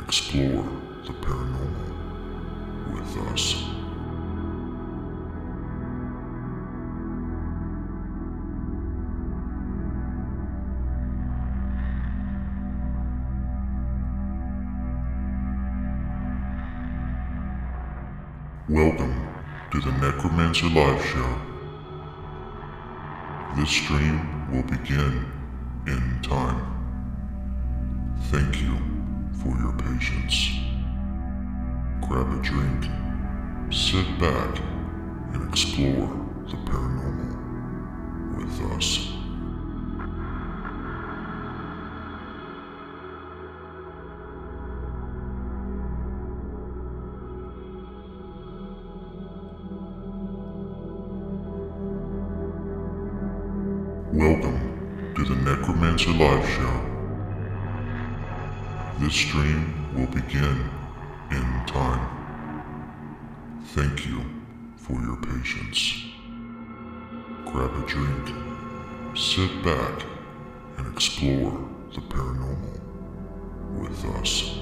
explore the paranormal with us. Welcome to the Necromancer Live Show. This stream will begin in time. Thank you for your patience. Grab a drink, sit back, and explore the paranormal with us. Welcome to the Necromancer Live Show. This stream will begin in time. Thank you for your patience. Grab a drink, sit back, and explore the paranormal with us.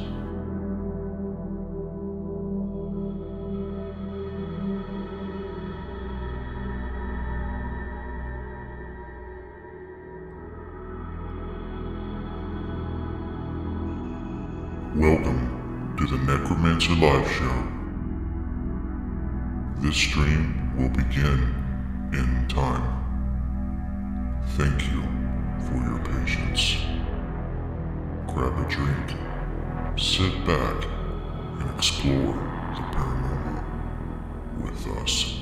Welcome to the Necromancer Live Show. This stream will begin in time. Thank you for your patience. Grab a drink, sit back, and explore the paranormal with us.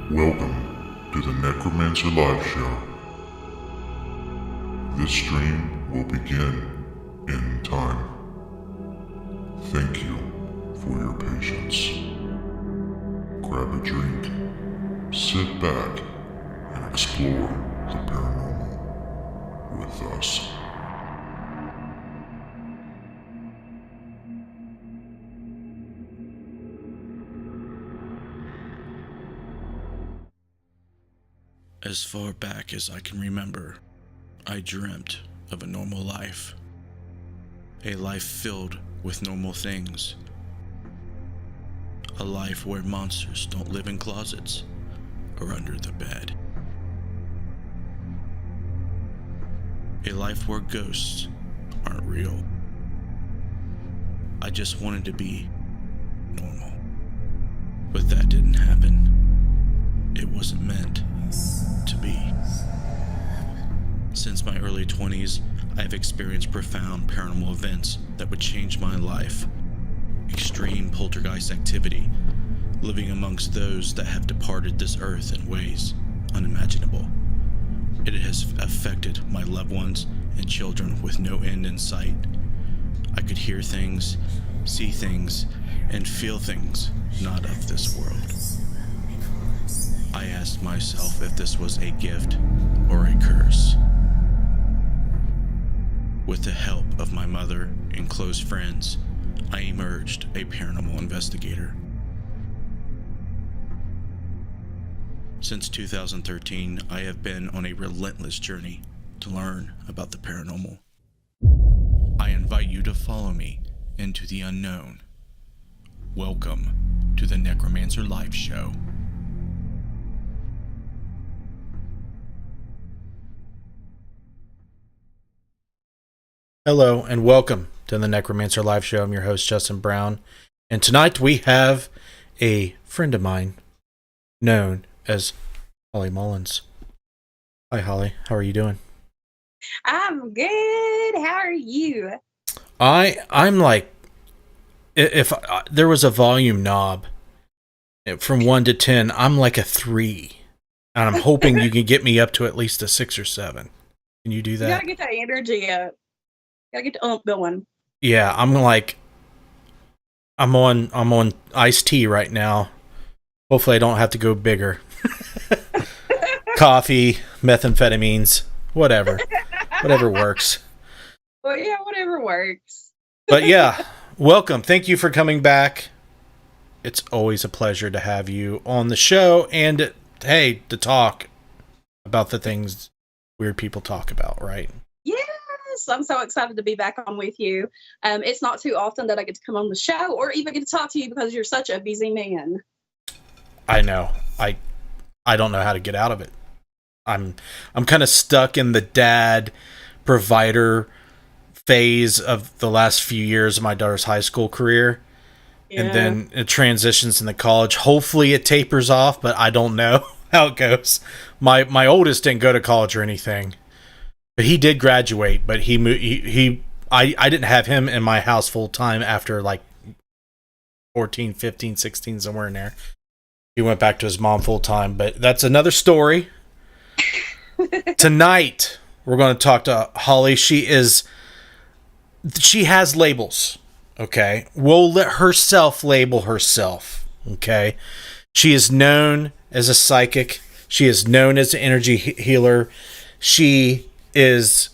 Welcome to the Necromancer Live Show. This stream will begin in time. Thank you for your patience. Grab a drink, sit back, and explore the paranormal with us. As far back as I can remember, I dreamt of a normal life. A life filled with normal things. A life where monsters don't live in closets or under the bed. A life where ghosts aren't real. I just wanted to be normal. But that didn't happen. It wasn't meant to be. Since my early 20s, I have experienced profound paranormal events that would change my life. Extreme poltergeist activity, living amongst those that have departed this earth in ways unimaginable. It has affected my loved ones and children with no end in sight. I could hear things, see things, and feel things not of this world. I asked myself if this was a gift or a curse. With the help of my mother and close friends, I emerged a paranormal investigator. Since 2013, I have been on a relentless journey to learn about the paranormal. I invite you to follow me into the unknown. Welcome to the Necromancer Live Show. Hello and welcome to the Necromancer Live Show. I'm your host, Justin Brown. And tonight we have a friend of mine known as Holly Mullins. Hi, Holly. How are you doing? I'm good. How are you? I'm like, if there was a volume knob from 1 to 10, I'm like a 3. And I'm hoping you can get me up to at least a 6 or 7. Can you do that? You gotta get that energy up. Gotta get the ump going. Yeah, I'm on iced tea right now. Hopefully I don't have to go bigger. Coffee, methamphetamines, whatever. Whatever works. Well, yeah, whatever works. But yeah, welcome. Thank you for coming back. It's always a pleasure to have you on the show and, hey, to talk about the things weird people talk about, right? Yes, I'm so excited to be back on with you. It's not too often that I get to come on the show or even get to talk to you because you're such a busy man. I know. I don't know how to get out of it. I'm kind of stuck in the dad provider phase of the last few years of my daughter's high school career. Yeah. And then it transitions into college. Hopefully it tapers off, but I don't know how it goes. My oldest didn't go to college or anything, but he did graduate. But I didn't have him in my house full time after like 14, 15, 16, somewhere in there. He went back to his mom full time, but that's another story. Tonight we're going to talk to Holly. She has labels. Okay, we'll let herself label herself. Okay, she is known as a psychic. She is known as an energy healer. She is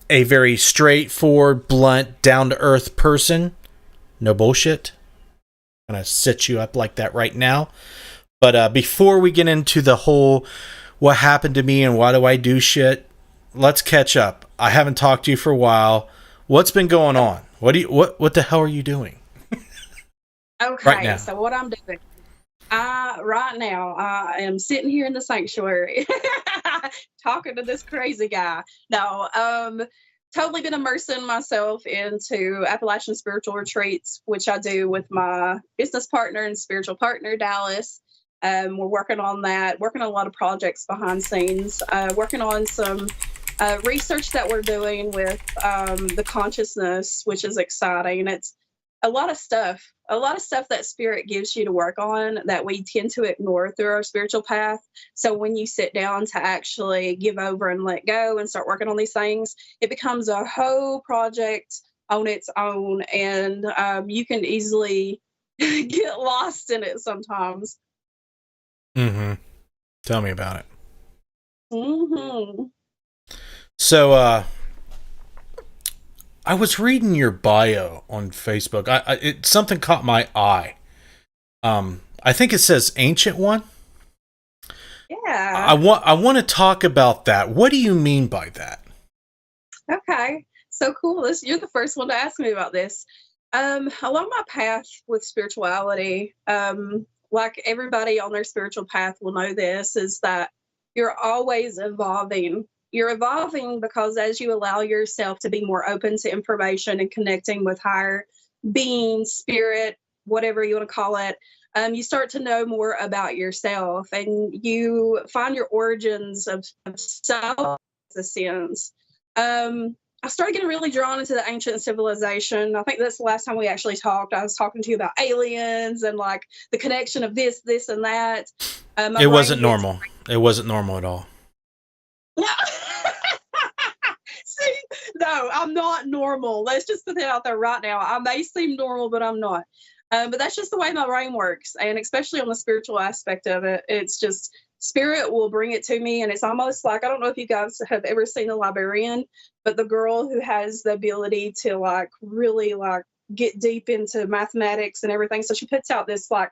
a very straightforward, blunt, down-to-earth person. No bullshit. I'm going to set you up like that right now. But before we get into the whole what happened to me and why do I do shit, let's catch up. I haven't talked to you for a while. What's been going on? What the hell are you doing? Okay, right now? So what I'm doing, right now, I am sitting here in the sanctuary talking to this crazy guy. No, totally been immersing myself into Appalachian spiritual retreats, which I do with my business partner and spiritual partner, Dallas. We're working on that, working on a lot of projects behind scenes, working on some research that we're doing with the consciousness, which is exciting. It's a lot of stuff that spirit gives you to work on that we tend to ignore through our spiritual path. So when you sit down to actually give over and let go and start working on these things, it becomes a whole project on its own, and you can easily get lost in it sometimes. Mm-hmm. Tell me about it. Mm-hmm. So, I was reading your bio on Facebook. Something caught my eye. I think it says Ancient One. Yeah. I want to talk about that. What do you mean by that? Okay. So cool. You're the first one to ask me about this. Along my path with spirituality, like everybody on their spiritual path will know this, is that you're always evolving. You're evolving because as you allow yourself to be more open to information and connecting with higher being, spirit, whatever you want to call it, you start to know more about yourself, and you find your origins of self as a sense. I started getting really drawn into the ancient civilization. I think that's the last time we actually talked. I was talking to you about aliens and like the connection of this, and that. It wasn't normal. It wasn't normal at all. No. See, no, I'm not normal. Let's just put that out there right now. I may seem normal, but I'm not. But that's just the way my brain works. And especially on the spiritual aspect of it, it's just spirit will bring it to me. And it's almost like, I don't know if you guys have ever seen The Librarian, but the girl who has the ability to like really like get deep into mathematics and everything. So she puts out this like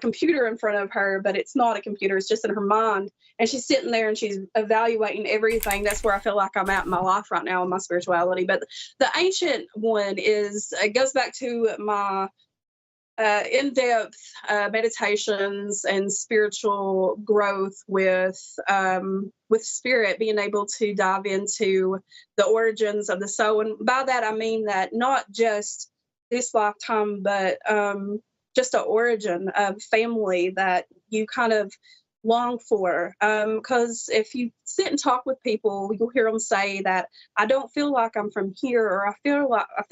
computer in front of her, but it's not a computer, it's just in her mind, and she's sitting there and she's evaluating everything. That's where I feel like I'm at in my life right now in my spirituality. But the Ancient One it goes back to my in-depth meditations and spiritual growth with spirit, being able to dive into the origins of the soul. And by that I mean that not just this lifetime, but just an origin of family that you kind of long for. Because if you sit and talk with people, you'll hear them say that I don't feel like I'm from here, or I feel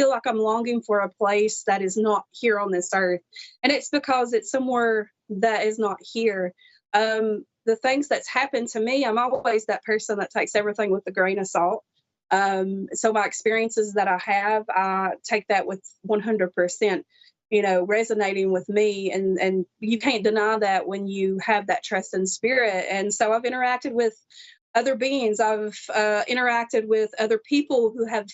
like I'm longing for a place that is not here on this earth. And it's because it's somewhere that is not here. The things that's happened to me, I'm always that person that takes everything with a grain of salt. So my experiences that I have, I take that with 100%. Resonating with me, and you can't deny that when you have that trust in spirit. And so I've interacted with other beings. I've interacted with other people who have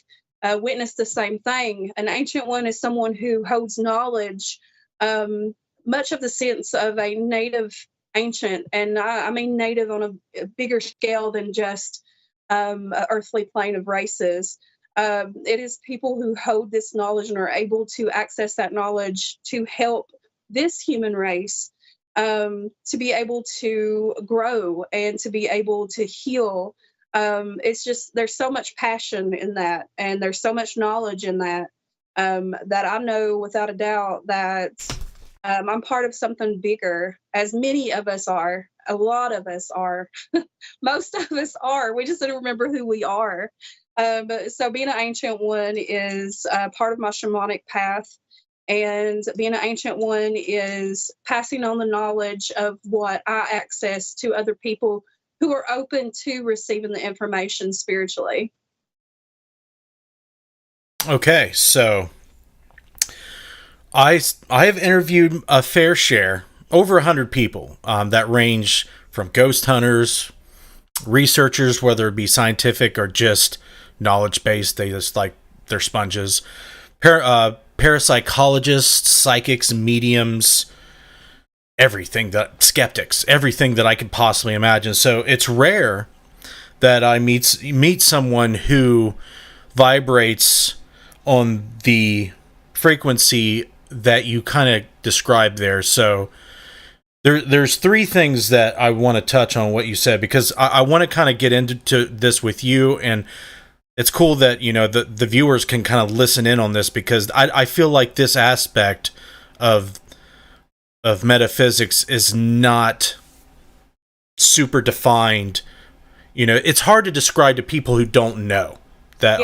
witnessed the same thing. An ancient one is someone who holds knowledge, much of the sense of a native ancient, and I mean native on a bigger scale than just an earthly plane of races. It is people who hold this knowledge and are able to access that knowledge to help this human race to be able to grow and to be able to heal. It's just, there's so much passion in that, and there's so much knowledge in that, that I know without a doubt that I'm part of something bigger, as many of us are. A lot of us are. Most of us are. We just need to remember who we are. So being an ancient one is part of my shamanic path. And being an ancient one is passing on the knowledge of what I access to other people who are open to receiving the information spiritually. Okay, so I have interviewed a fair share, over 100 people that range from ghost hunters, researchers, whether it be scientific or just knowledge-based, they just like, they're sponges, parapsychologists, psychics, mediums, everything, that skeptics, everything that I could possibly imagine. So it's rare that I meet someone who vibrates on the frequency that you kind of described there. So there's three things that I want to touch on what you said, because I want to kind of get into this with you, and it's cool that, you know, the viewers can kind of listen in on this, because I feel like this aspect of metaphysics is not super defined. You know, it's hard to describe to people who don't know, that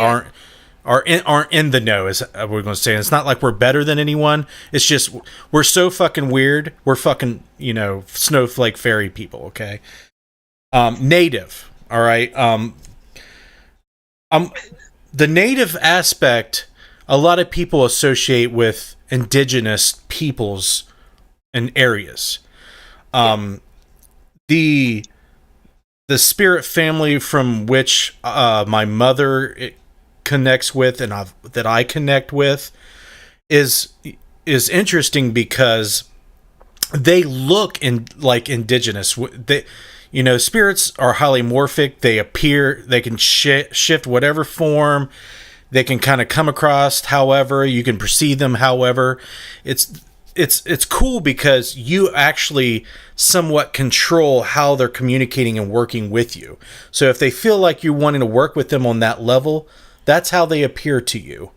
aren't in the know, as we're going to say. And it's not like we're better than anyone. It's just we're so fucking weird. We're fucking, you know, snowflake fairy people. Okay. Native. All right. The native aspect, a lot of people associate with indigenous peoples and areas. The spirit family from which my mother connects with, and that I connect with, is interesting, because they look like indigenous. They, you know, spirits are highly morphic. They appear, they can shift whatever form. They can kind of come across however, you can perceive them however. It's cool, because you actually somewhat control how they're communicating and working with you. So if they feel like you're wanting to work with them on that level, that's how they appear to you.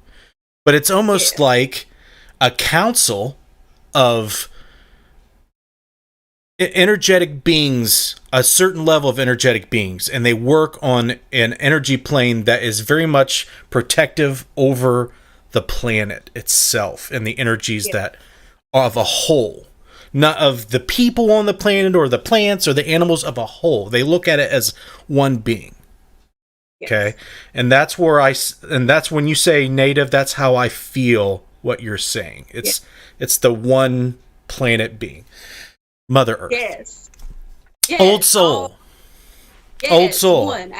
But it's almost like a council of energetic beings, a certain level of energetic beings, and they work on an energy plane that is very much protective over the planet itself and the energies that of a whole, not of the people on the planet or the plants or the animals, of a whole. They look at it as one being. Okay. And that's where and that's when you say native, that's how I feel what you're saying. It's the one planet being. Mother Earth. Yes. Old soul. Old soul. One.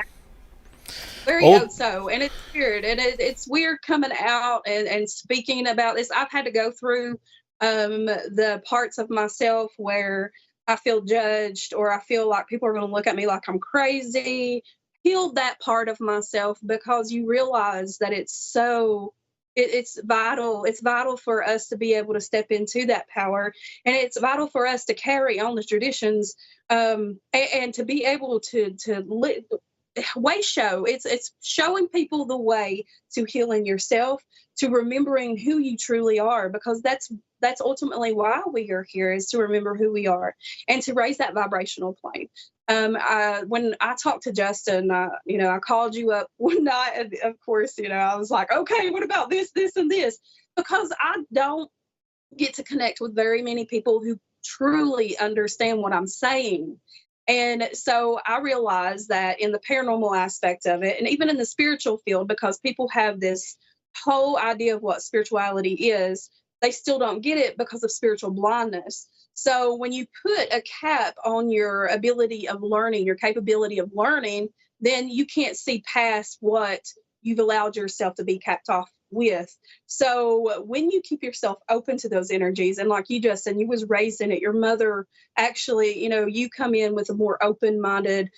Very old soul. And it's weird. And it's weird coming out and speaking about this. I've had to go through the parts of myself where I feel judged, or I feel like people are going to look at me like I'm crazy. Healed that part of myself, because you realize that it's vital. It's vital for us to be able to step into that power, and it's vital for us to carry on the traditions, and to be able to way show. It's showing people the way to healing yourself, to remembering who you truly are, because that's ultimately why we are here, is to remember who we are and to raise that vibrational plane. When I talked to Justin, you know, I called you up one night, and of course, you know, I was like, okay, what about this, and this? Because I don't get to connect with very many people who truly understand what I'm saying. And so I realized that in the paranormal aspect of it, and even in the spiritual field, because people have this whole idea of what spirituality is, they still don't get it because of spiritual blindness. So when you put a cap on your ability of learning, your capability of learning, then you can't see past what you've allowed yourself to be capped off with. So when you keep yourself open to those energies, and like you just said, you was raised in it, your mother actually, you come in with a more open-minded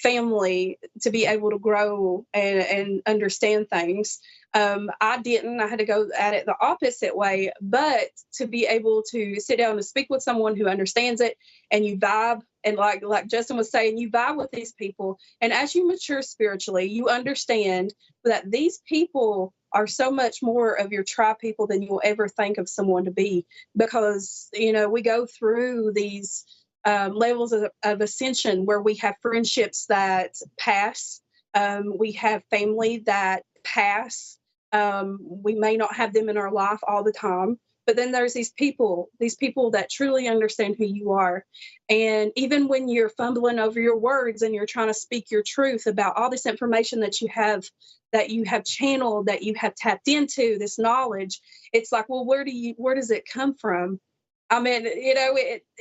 family to be able to grow and understand things. I didn't. I had to go at it the opposite way, but to be able to sit down and speak with someone who understands it, and you vibe, and like Justin was saying, you vibe with these people, and as you mature spiritually, you understand that these people are so much more of your tribe people than you'll ever think of someone to be, because we go through these levels of ascension where we have friendships that pass, we have family that pass. We may not have them in our life all the time, but then there's these people that truly understand who you are. And even when you're fumbling over your words and you're trying to speak your truth about all this information that you have channeled, that you have tapped into, this knowledge, it's like, well, where does it come from? I mean,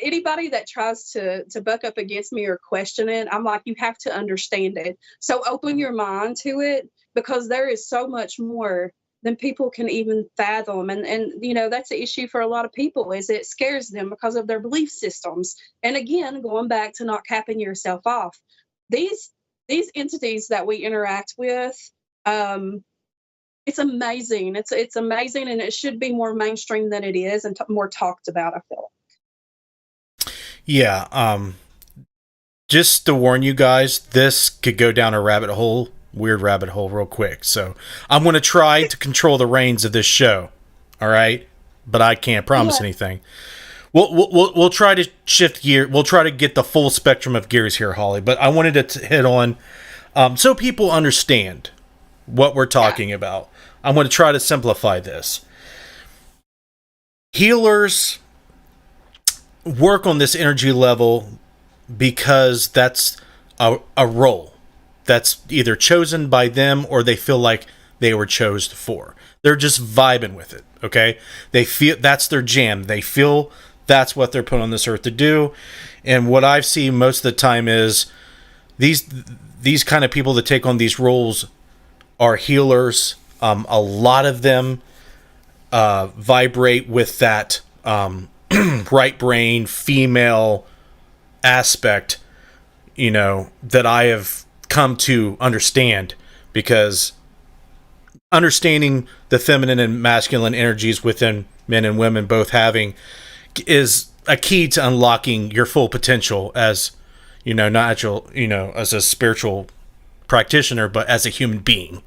anybody that tries to buck up against me or question it, I'm like, you have to understand it. So open your mind to it, because there is so much more than people can even fathom. And that's the issue for a lot of people, is it scares them because of their belief systems. And again, going back to not capping yourself off, these entities that we interact with, it's amazing. It's amazing, and it should be more mainstream than it is, and more talked about, I feel. Yeah. Just to warn you guys, this could go down a weird rabbit hole real quick. So I'm going to try to control the reins of this show. All right. But I can't promise anything. We'll try to shift gear. We'll try to get the full spectrum of gears here, Holly. But I wanted to hit on, so people understand what we're talking about. I'm going to try to simplify this. Healers work on this energy level because that's a role that's either chosen by them, or they feel like they were chosen for. They're just vibing with it, okay? They feel that's their jam. They feel that's what they're put on this earth to do. And what I've seen most of the time is these kind of people that take on these roles are healers. A lot of them vibrate with that right brain female aspect, that I have come to understand, because understanding the feminine and masculine energies within men and women both having is a key to unlocking your full potential as, as a spiritual practitioner, but as a human being.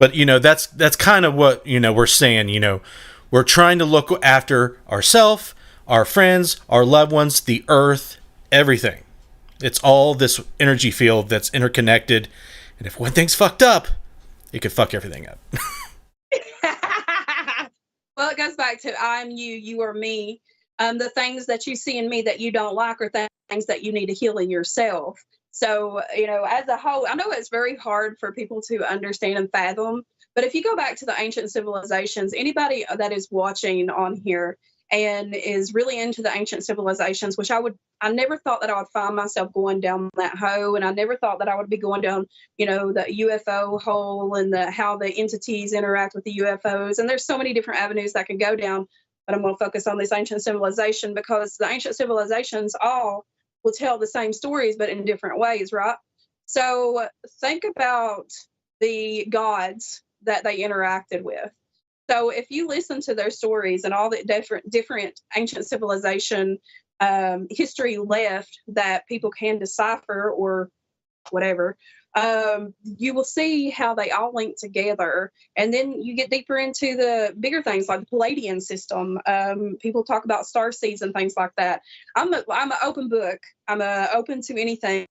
But, that's kind of what, we're saying, we're trying to look after ourselves, our friends, our loved ones, the earth, everything. It's all this energy field that's interconnected. And if one thing's fucked up, it could fuck everything up. Well, it goes back to I'm you, you are me. The things that you see in me that you don't like are things that you need to heal in yourself. So, as a whole, I know it's very hard for people to understand and fathom. But if you go back to the ancient civilizations, anybody that is watching on here and is really into the ancient civilizations, which I never thought that I would find myself going down that hole. And I never thought that I would be going down, the UFO hole and how the entities interact with the UFOs. And there's so many different avenues that can go down. But I'm going to focus on this ancient civilization, because the ancient civilizations all will tell the same stories, but in different ways, right? So think about the gods that they interacted with. So if you listen to their stories and all the different ancient civilization history left that people can decipher or whatever, you will see how they all link together. And then you get deeper into the bigger things like the Palladian system. People talk about star seeds and things like that. I'm an open book. I'm open to anything,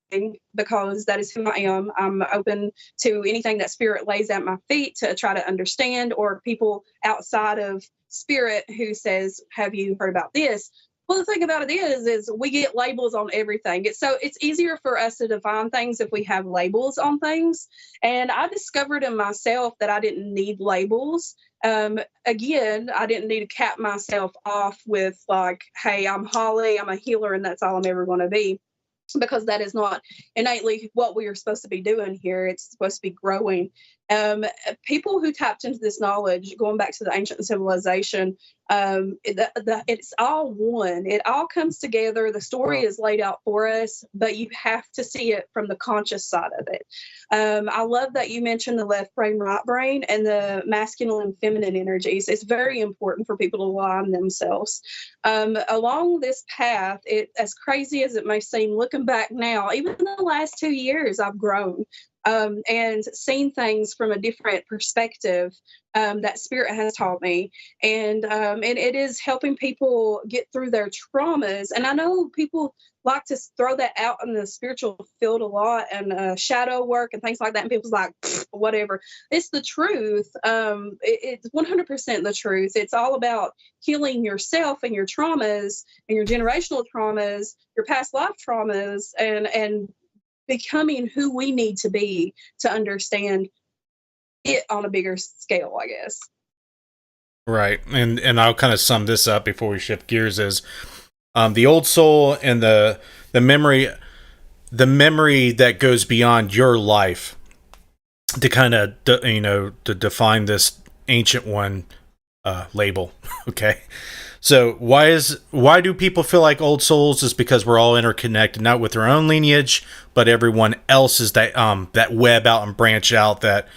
because that is who I am. I'm open to anything that spirit lays at my feet to try to understand, or people outside of spirit who says, have you heard about this? Well, the thing about it is we get labels on everything. It's easier for us to define things if we have labels on things. And I discovered in myself that I didn't need labels. Again, I didn't need to cap myself off with like, hey, I'm Holly, I'm a healer, and that's all I'm ever going to be. because that is not innately what we are supposed to be doing here. It's supposed to be growing. People who tapped into this knowledge, going back to the ancient civilization, it's all one. It all comes together. The story is laid out for us, but you have to see it from the conscious side of it. I love that you mentioned the left brain, right brain, and the masculine and feminine energies. It's very important for people to align themselves. Along this path, as crazy as it may seem, looking back now, even in the last 2 years, I've grown. And seen things from a different perspective that Spirit has taught me. And it is helping people get through their traumas. And I know people like to throw that out in the spiritual field a lot, and shadow work and things like that. And people's like, whatever. It's the truth. It's 100% the truth. It's all about healing yourself and your traumas and your generational traumas, your past life traumas, and becoming who we need to be to understand it on a bigger scale, I guess. Right. And I'll kind of sum this up before we shift gears is the old soul and the memory that goes beyond your life to kind of, to define this ancient one label. Okay. So why do people feel like old souls? Is because we're all interconnected, not with our own lineage, but everyone else's that web out and branch out that,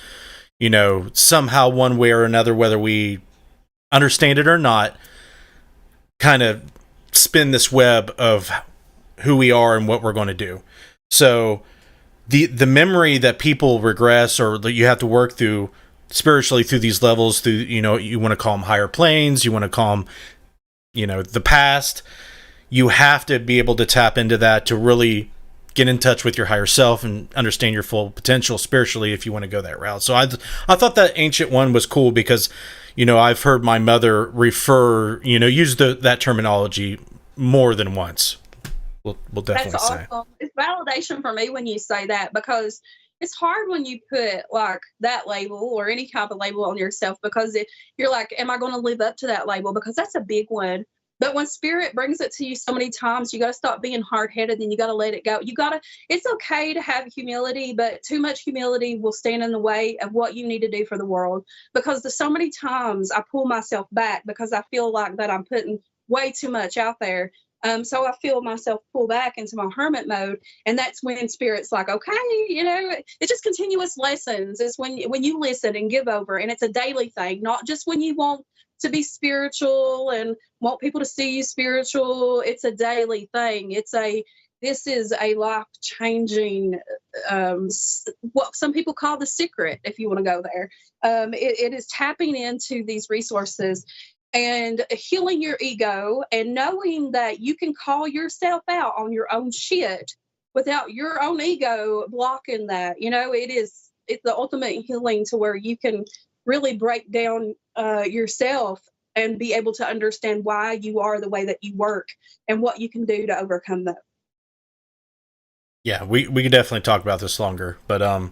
somehow one way or another, whether we understand it or not, kind of spin this web of who we are and what we're going to do. So the memory that people regress or that you have to work through spiritually through these levels, through, you want to call them higher planes, you want to call them, the past, you have to be able to tap into that to really get in touch with your higher self and understand your full potential spiritually if you want to go that route. So I thought that ancient one was cool because, I've heard my mother use that terminology more than once. We'll definitely That's say. awesome. It's validation for me when you say that, because it's hard when you put like that label or any type of label on yourself, because you're like, am I going to live up to that label? Because that's a big one. But when Spirit brings it to you so many times, you got to stop being hard-headed and you got to let it go. It's okay to have humility, but too much humility will stand in the way of what you need to do for the world. Because there's so many times I pull myself back because I feel like that I'm putting way too much out there. So I feel myself pull back into my hermit mode, and that's when Spirit's like, okay, it's just continuous lessons. It's when you listen and give over, and it's a daily thing, not just when you want to be spiritual and want people to see you spiritual. It's a daily thing. This is a life-changing, what some people call the secret, if you want to go there. It is tapping into these resources and healing your ego and knowing that you can call yourself out on your own shit without your own ego blocking that. It's the ultimate healing to where you can really break down yourself and be able to understand why you are the way that you work and what you can do to overcome that. Yeah, we could definitely talk about this longer, but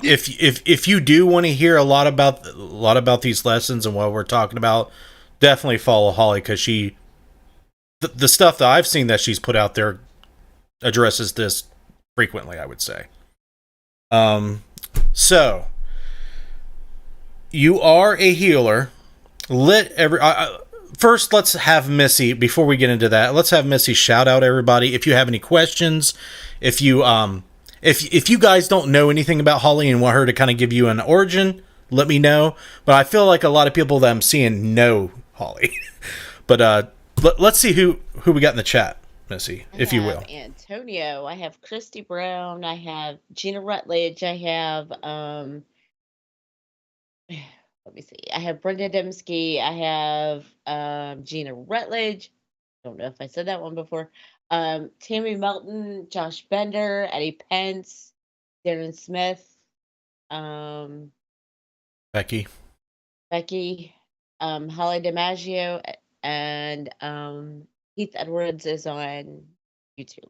if you do want to hear a lot about these lessons and what we're talking about, definitely follow Holly, because the stuff that I've seen that she's put out there addresses this frequently, I would say. So you are a healer. First, let's have Missy, before we get into that, let's have Missy shout out everybody. If you have any questions, if you guys don't know anything about Holly and want her to kind of give you an origin, let me know. But I feel like a lot of people that I'm seeing know Holly. But let's see who we got in the chat, Missy, if you will. Antonio, I have Christy Brown, I have Gina Rutledge, I have let me see, I have Brenda Dembski, I have Gina Rutledge. Don't know if I said that one before. Tammy Melton, Josh Bender, Eddie Pence, Darren Smith, Becky, Holly DiMaggio, and Heath Edwards is on YouTube.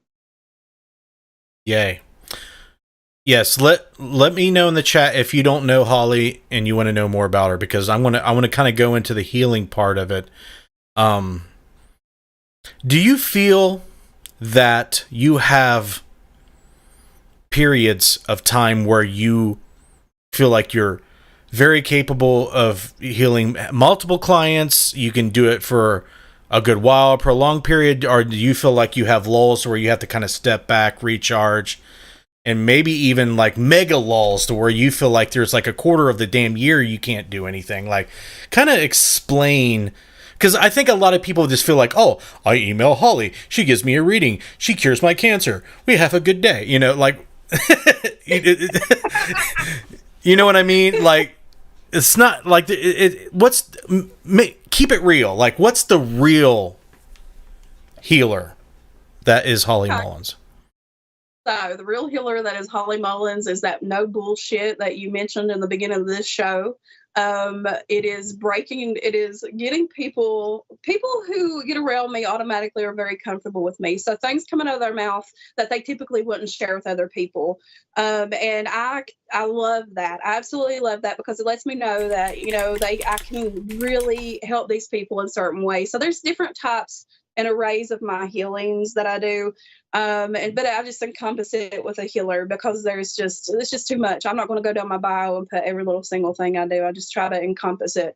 Yay. Yes, let me know in the chat if you don't know Holly and you want to know more about her, because I want to kind of go into the healing part of it. Do you feel that you have periods of time where you feel like you're very capable of healing multiple clients? You can do it for a good while, a prolonged period, or do you feel like you have lulls where you have to kind of step back, recharge, and maybe even like mega lulls to where you feel like there's like a quarter of the damn year you can't do anything? Like, kind of explain, because I think a lot of people just feel like, oh, I email Holly, she gives me a reading, she cures my cancer, we have a good day, you know, like, you know what I mean? Like, it's not like keep it real. Like, what's the real healer that is Holly Mullins? So the real healer that is Holly Mullins is that no bullshit that you mentioned in the beginning of this show. It is getting people who get around me automatically are very comfortable with me. So things coming out of their mouth that they typically wouldn't share with other people. And I love that. I absolutely love that, because it lets me know that, you know, I can really help these people in certain ways. So there's different types and arrays of my healings that I do. But I just encompass it with a healer, because it's just too much. I'm not going to go down my bio and put every little single thing I do. I just try to encompass it.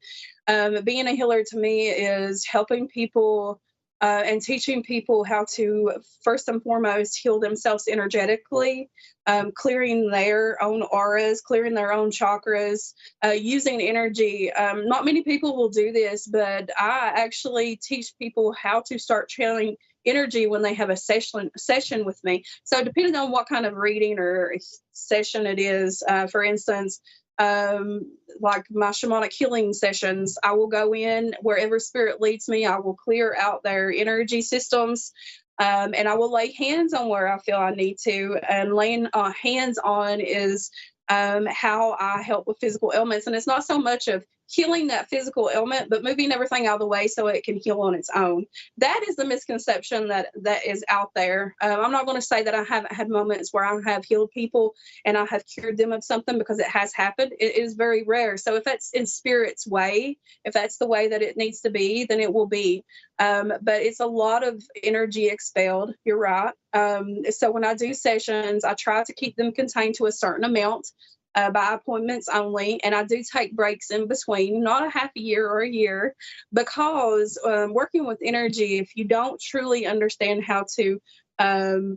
Being a healer to me is helping people and teaching people how to, first and foremost, heal themselves energetically, clearing their own auras, clearing their own chakras, using energy. Not many people will do this, but I actually teach people how to start channeling energy when they have a session with me. So depending on what kind of reading or session it is, for instance, like my shamanic healing sessions, I will go in wherever spirit leads me. I will clear out their energy systems, and I will lay hands on where I feel I need to. And laying hands on is how I help with physical ailments. And it's not so much of healing that physical ailment, but moving everything out of the way so it can heal on its own. That is the misconception that is out there. I'm not going to say that I haven't had moments where I have healed people and I have cured them of something, because it has happened. It is very rare. So if that's in spirit's way, if that's the way that it needs to be, then it will be. But it's a lot of energy expelled. You're right. So when I do sessions, I try to keep them contained to a certain amount. By appointments only, and I do take breaks in between, not a half a year or a year, because working with energy, if you don't truly understand how to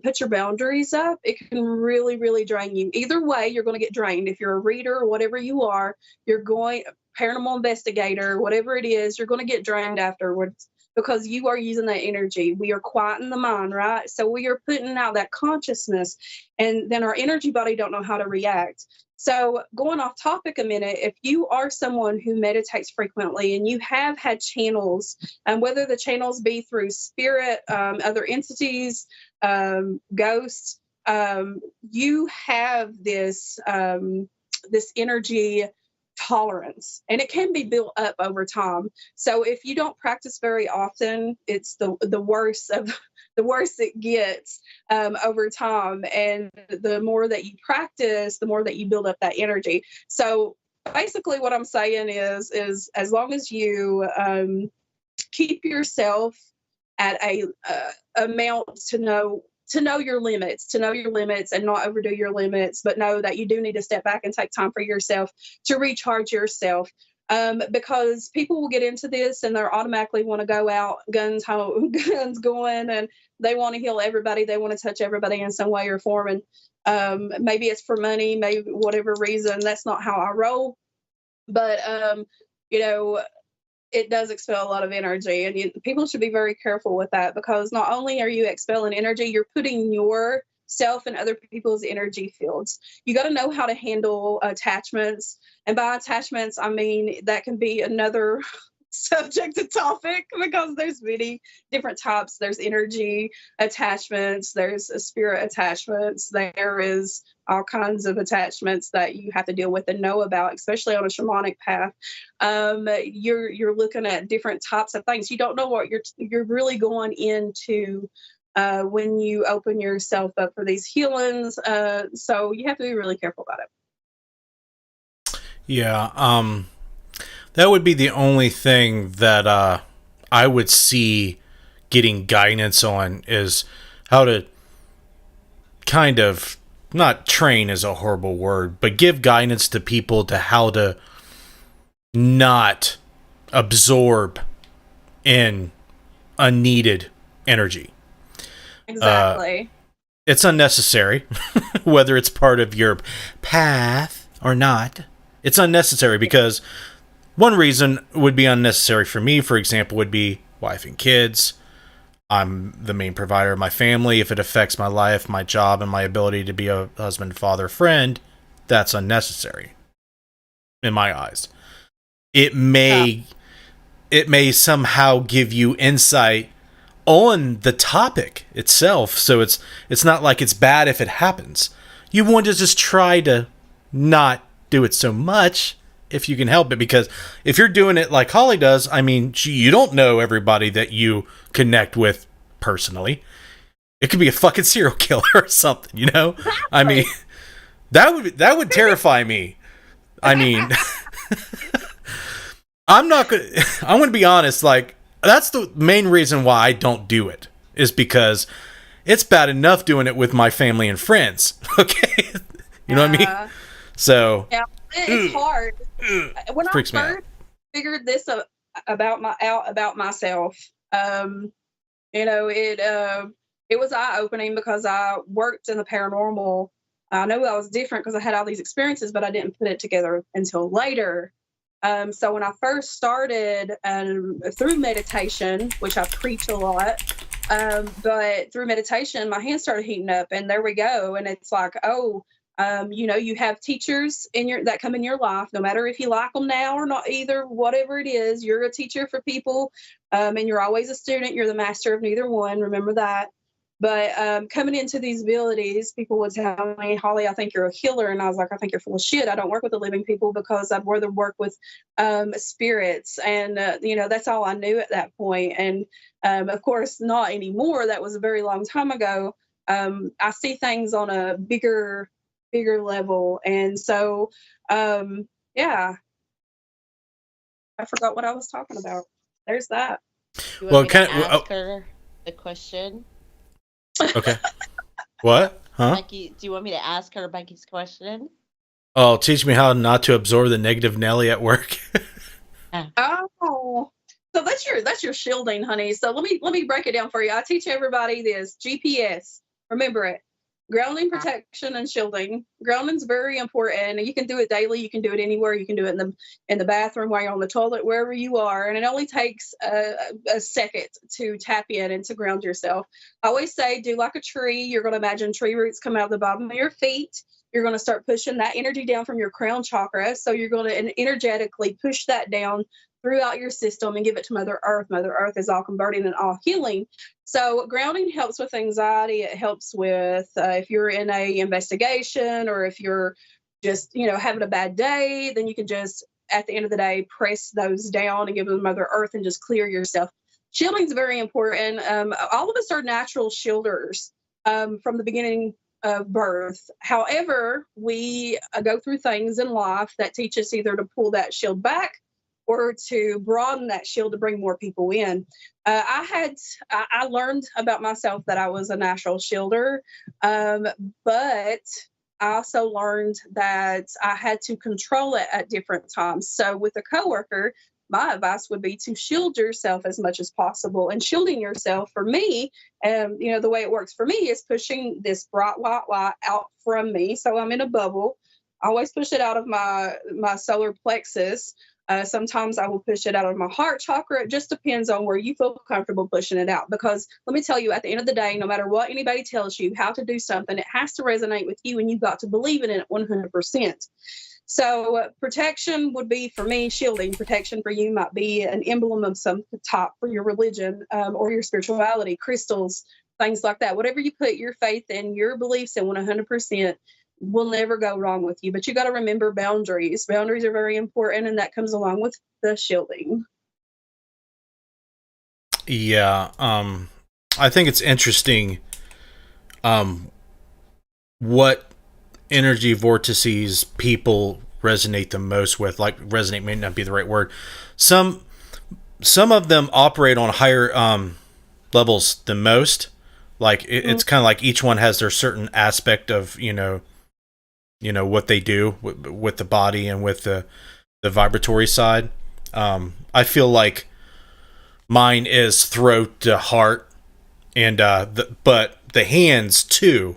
put your boundaries up, it can really, really drain you. Either way, you're going to get drained. If you're a reader or whatever you are, paranormal investigator, whatever it is, you're going to get drained afterwards, because you are using that energy. We are quieting the mind, right? So we are putting out that consciousness, and then our energy body don't know how to react. So going off topic a minute, if you are someone who meditates frequently and you have had channels, whether the channels be through spirit, other entities, ghosts, you have this energy tolerance, and it can be built up over time. So if you don't practice very often, it's the worst it gets over time. And the more that you practice, the more that you build up that energy. So basically what I'm saying is as long as you keep yourself at a amount to know your limits, and not overdo your limits, but know that you do need to step back and take time for yourself to recharge yourself. Because people will get into this and they're automatically want to go out guns going, and they want to heal everybody. They want to touch everybody in some way or form. And maybe it's for money, maybe whatever reason. That's not how I roll. But, it does expel a lot of energy, and people should be very careful with that, because not only are you expelling energy, you're putting yourself in other people's energy fields. You got to know how to handle attachments. And by attachments, I mean, that can be another subject to topic, because there's many different types. There's energy attachments, there's spirit attachments, there is all kinds of attachments that you have to deal with and know about, especially on a shamanic path. You're looking at different types of things. You don't know what you're really going into when you open yourself up for these healings. So you have to be really careful about it. Yeah. That would be the only thing that I would see getting guidance on, is how to kind of, not train is a horrible word, but give guidance to people to how to not absorb in unneeded energy. Exactly. It's unnecessary, whether it's part of your path or not. It's unnecessary because one reason would be unnecessary for me, for example, would be wife and kids. I'm the main provider of my family. If it affects my life, my job, and my ability to be a husband, father, friend, that's unnecessary in my eyes. It may somehow give you insight on the topic itself, so it's not like it's bad if it happens. You want to just try to not do it so much if you can help it, because if you're doing it like Holly does, I mean, you don't know everybody that you connect with personally. It could be a fucking serial killer or something, you know? I mean, that would terrify me. I mean, I'm going to be honest, like, that's the main reason why I don't do it, is because it's bad enough doing it with my family and friends. Okay? You know what I mean? So yeah, it's hard. When I freaks me out. first figured this about myself, you know, it was eye-opening because I worked in the paranormal. I know I was different because I had all these experiences, but I didn't put it together until later. So when I first started through meditation, which I preach a lot, but through meditation, my hands started heating up, and there we go. And it's like, you know, you have teachers that come in your life, no matter if you like them now or not, either, whatever it is, you're a teacher for people, and you're always a student. You're the master of neither one. Remember that. But coming into these abilities, people would tell me, Holly, I think you're a healer. And I was like, I think you're full of shit. I don't work with the living people because I'd rather work with spirits. And, you know, that's all I knew at that point. And, of course, not anymore. That was a very long time ago. I see things on a bigger level. And so, yeah, I forgot what I was talking about. There's that. You want me to ask her the question? Okay. What? Huh? Becky, do you want me to ask her Becky's question? Oh, teach me how not to absorb the negative Nelly at work. Oh, so that's your shielding, honey. So let me break it down for you. I teach everybody this GPS. Remember it. Grounding, protection, and shielding. Grounding's very important. You can do it daily. You can do it anywhere. You can do it in the bathroom, while you're on the toilet, wherever you are. And it only takes a second to tap in and to ground yourself. I always say, do like a tree. You're going to imagine tree roots come out of the bottom of your feet. You're going to start pushing that energy down from your crown chakra. So you're going to energetically push that down throughout your system and give it to Mother Earth. Mother Earth is all converting and all healing. So grounding helps with anxiety. It helps with if you're in a investigation, or if you're just, you know, having a bad day, then you can just, at the end of the day, press those down and give them to Mother Earth and just clear yourself. Shielding is very important. All of us are natural shielders from the beginning of birth. However, we go through things in life that teach us either to pull that shield back or to broaden that shield to bring more people in. I learned about myself that I was a natural shielder, but I also learned that I had to control it at different times. So with a coworker, my advice would be to shield yourself as much as possible. And shielding yourself, for me, you know, the way it works for me is pushing this bright white light out from me. So I'm in a bubble. I always push it out of my solar plexus. Sometimes I will push it out of my heart chakra. It just depends on where you feel comfortable pushing it out. Because let me tell you, at the end of the day, no matter what anybody tells you how to do something, it has to resonate with you, and you've got to believe in it 100%. So protection would be, for me, shielding. Protection for you might be an emblem of some type for your religion or your spirituality, crystals, things like that. Whatever you put your faith in, your beliefs in 100%, will never go wrong with you. But you got to remember boundaries. Boundaries are very important, and that comes along with the shielding. Yeah, I think it's interesting what energy vortices people resonate the most with. Like, resonate may not be the right word. Some of them operate on higher levels than most, Like it's kind of like each one has their certain aspect of what they do with the body and with the vibratory side. I feel like mine is throat to heart, and but the hands too.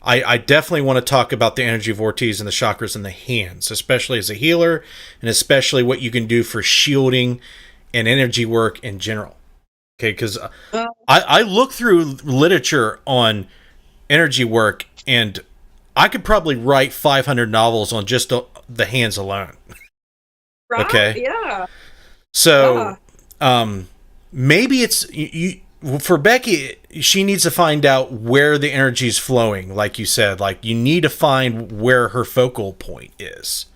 I definitely want to talk about the energy vortices and the chakras in the hands, especially as a healer, and especially what you can do for shielding and energy work in general. Okay, because I look through literature on energy work, and I could probably write 500 novels on just the hands alone. Right? Okay. Yeah. So, maybe it's for Becky. She needs to find out where the energy is flowing. Like you said, like you need to find where her focal point is,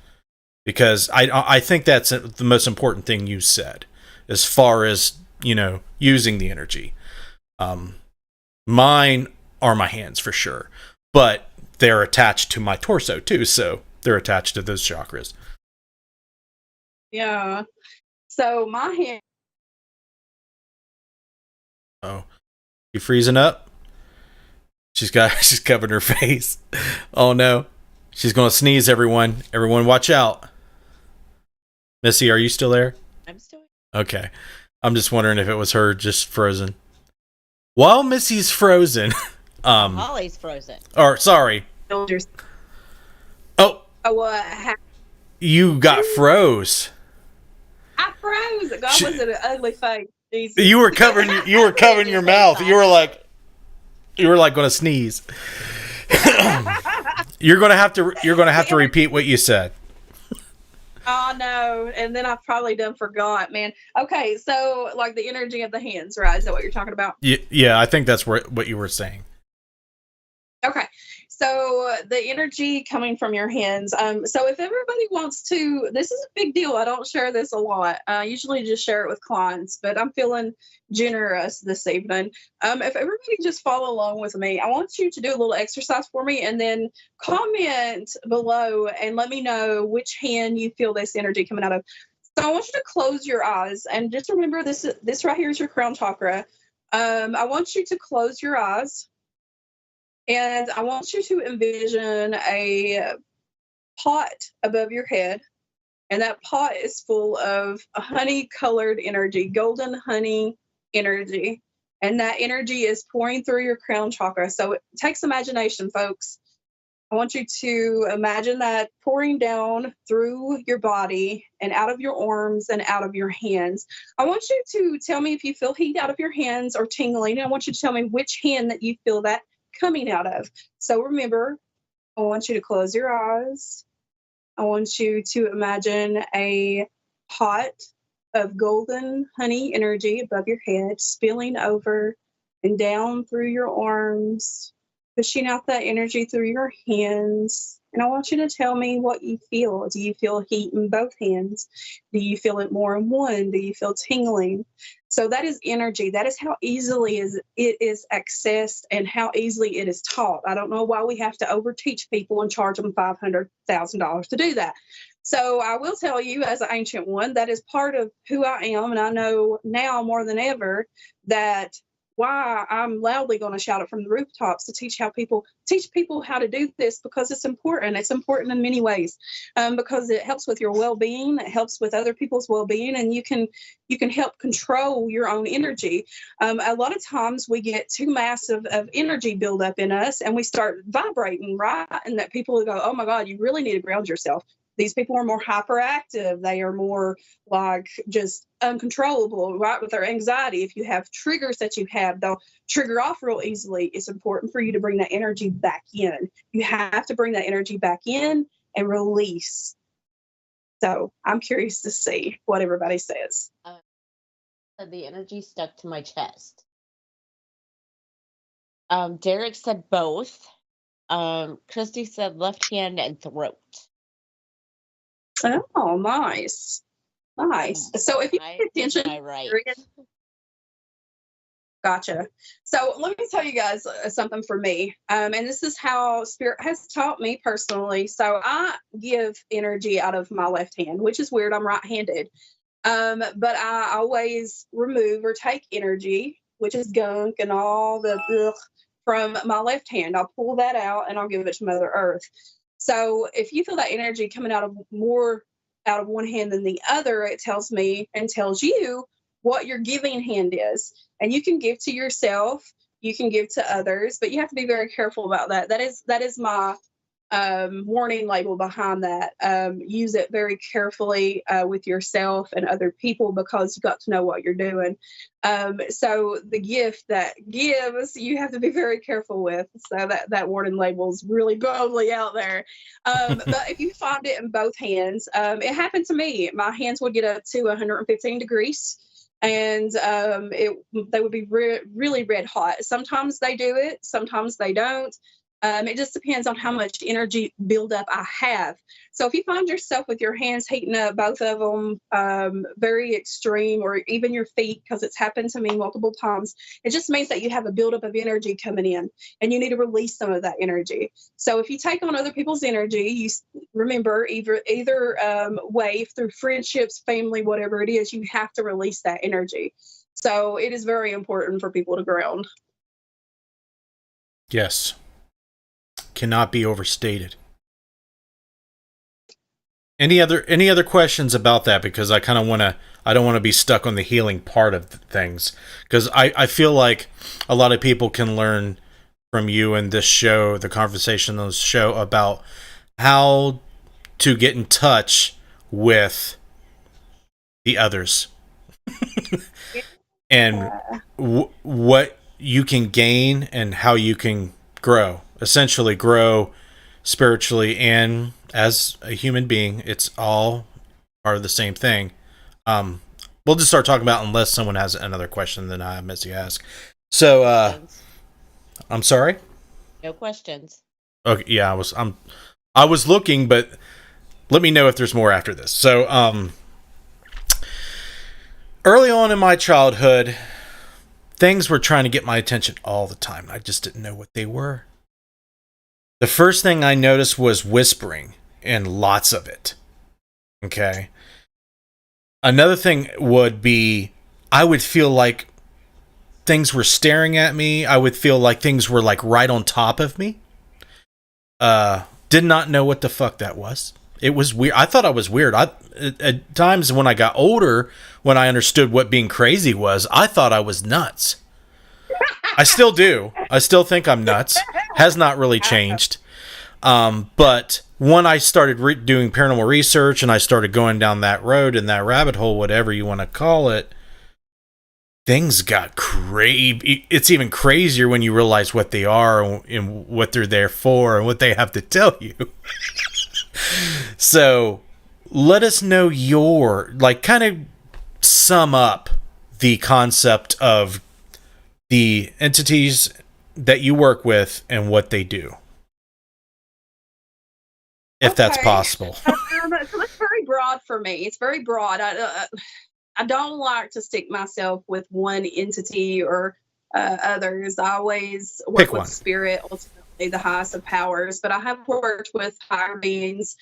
because I think that's the most important thing you said, as far as using the energy. Mine are my hands for sure, but they're attached to my torso too, so they're attached to those chakras. Yeah. So my hand. Oh, you freezing up? She's covered her face. Oh no, she's gonna sneeze. Everyone, watch out. Missy, are you still there? I'm still. Okay, I'm just wondering if it was her just frozen. While Missy's frozen, Holly's frozen. or sorry. Oh, What? You got froze. I froze. God, was it an ugly face? Jesus. You were covering your mouth. You were like going to sneeze. You're going to have to repeat what you said. Oh no, and then I probably done forgot, man. Okay, so like the energy of the hands, right? Is that what you're talking about? Yeah, I think that's what you were saying. Okay, so the energy coming from your hands. So if everybody wants to, this is a big deal. I don't share this a lot. I usually just share it with clients, but I'm feeling generous this evening. If everybody just follow along with me, I want you to do a little exercise for me, and then comment below and let me know which hand you feel this energy coming out of. So I want you to close your eyes and just remember this right here is your crown chakra. I want you to close your eyes. And I want you to envision a pot above your head. And that pot is full of honey-colored energy, golden honey energy. And that energy is pouring through your crown chakra. So it takes imagination, folks. I want you to imagine that pouring down through your body and out of your arms and out of your hands. I want you to tell me if you feel heat out of your hands or tingling. I want you to tell me which hand that you feel that coming out of. So remember, I want you to close your eyes. I want you to imagine a pot of golden honey energy above your head, spilling over and down through your arms, pushing out that energy through your hands. And I want you to tell me what you feel. Do you feel heat in both hands? Do you feel it more in one? Do you feel tingling? So that is energy. That is how easily it is accessed and how easily it is taught. I don't know why we have to overteach people and charge them $500,000 to do that. So I will tell you, as an ancient one, that is part of who I am. And I know now more than ever that why I'm loudly going to shout it from the rooftops to teach people how to do this, because it's important. It's important in many ways, because it helps with your well-being. It helps with other people's well-being, and you can help control your own energy. A lot of times we get too massive of energy buildup in us, and we start vibrating, right? And that people go, "Oh my God, you really need to ground yourself." These people are more hyperactive. They are more like just uncontrollable, right? With their anxiety. If you have triggers that you have, they'll trigger off real easily. It's important for you to bring that energy back in. You have to bring that energy back in and release. So I'm curious to see what everybody says. The energy stuck to my chest. Derek said both. Christy said left hand and throat. Oh, nice. Nice. So if you pay attention, right. Gotcha. So let me tell you guys something for me. And this is how Spirit has taught me personally. So I give energy out of my left hand, which is weird. I'm right-handed. But I always remove or take energy which is gunk and all the ugh, from my left hand. I'll pull that out and I'll give it to Mother Earth. So if you feel that energy coming out of one hand than the other, it tells me and tells you what your giving hand is. And you can give to yourself, you can give to others, but you have to be very careful about that. That is my warning label behind that. Use it very carefully with yourself and other people, because you got to know what you're doing. So the gift that gives, you have to be very careful with. So that warning label is really boldly out there. But if you find it in both hands, it happened to me. My hands would get up to 115 degrees. And they would be really red hot. Sometimes they do it, sometimes they don't. It just depends on how much energy buildup I have. So if you find yourself with your hands heating up, both of them very extreme, or even your feet, because it's happened to me multiple times, it just means that you have a buildup of energy coming in and you need to release some of that energy. So if you take on other people's energy, you remember either way, through friendships, family, whatever it is, you have to release that energy. So it is very important for people to ground. Yes. Cannot be overstated. Any other questions about that? Because I don't want to be stuck on the healing part of things, because I feel like a lot of people can learn from you in this show, the conversation on this show, about how to get in touch with the others and what you can gain and how you can grow. Essentially grow spiritually and as a human being. It's all part of the same thing. We'll just start talking about, unless someone has another question that I missed to ask. So I'm sorry? No questions. Okay, yeah, I was looking, but let me know if there's more after this. So early on in my childhood, things were trying to get my attention all the time. I just didn't know what they were. The first thing I noticed was whispering, and lots of it. Okay. Another thing would be, I would feel like things were staring at me. I would feel like things were like right on top of me. Did not know what the fuck that was. It was weird. I thought I was weird. At times when I got older, when I understood what being crazy was, I thought I was nuts. I still do. I still think I'm nuts. Has not really changed. But when I started doing paranormal research and I started going down that road and that rabbit hole, whatever you want to call it, things got crazy. It's even crazier when you realize what they are and what they're there for and what they have to tell you. So let us know kind of sum up the concept of the entities that you work with and what they do, if that's possible. So it's very broad for me. It's very broad. I don't like to stick myself with one entity or others. I always work with spirit, ultimately the highest of powers. But I have worked with higher beings,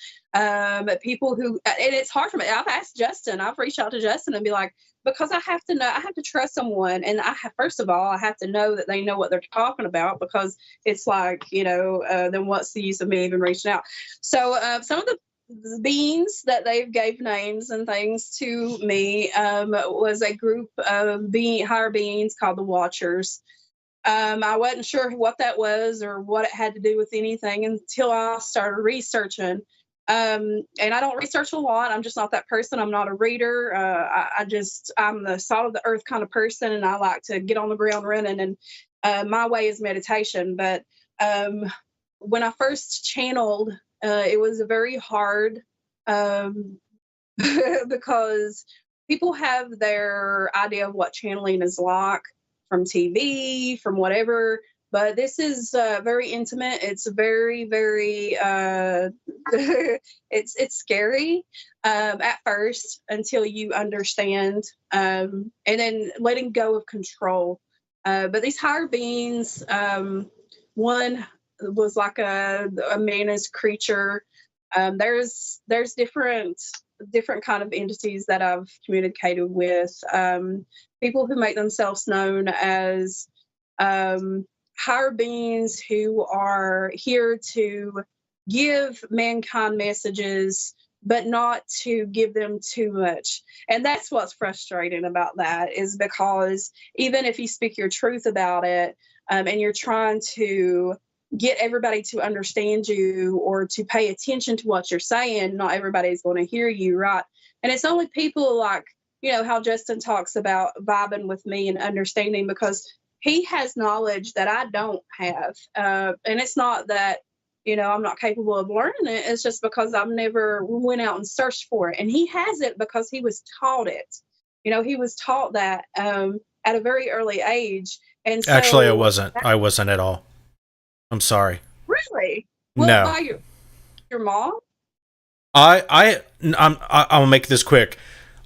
people who, and it's hard for me. I've asked Justin. I've reached out to Justin and be like, because I have to know, I have to trust someone, and first of all, I have to know that they know what they're talking about, because it's like, then what's the use of me even reaching out? So some of the beings that they've gave names and things to me was a group of higher beings called the Watchers. I wasn't sure what that was or what it had to do with anything until I started researching. And I don't research a lot. I'm just not that person. I'm not a reader. I'm the salt of the earth kind of person, and I like to get on the ground running, and my way is meditation. But when I first channeled, it was very hard because people have their idea of what channeling is like from TV, from whatever. But this is very intimate. It's very, very, it's scary at first until you understand, and then letting go of control. But these higher beings, one was like a mantis creature. There's different different kind of entities that I've communicated with, people who make themselves known as higher beings who are here to give mankind messages, but not to give them too much. And that's what's frustrating about that, is because even if you speak your truth about it, and you're trying to get everybody to understand you or to pay attention to what you're saying, not everybody's going to hear you, right? And it's only people like, how Justin talks about vibing with me and understanding, because he has knowledge that I don't have. And it's not that, I'm not capable of learning it. It's just because I've never went out and searched for it. And he has it because he was taught it. He was taught that at a very early age. And so, actually, I wasn't at all. I'm sorry. Really? Well, No. by your mom? I'll make this quick.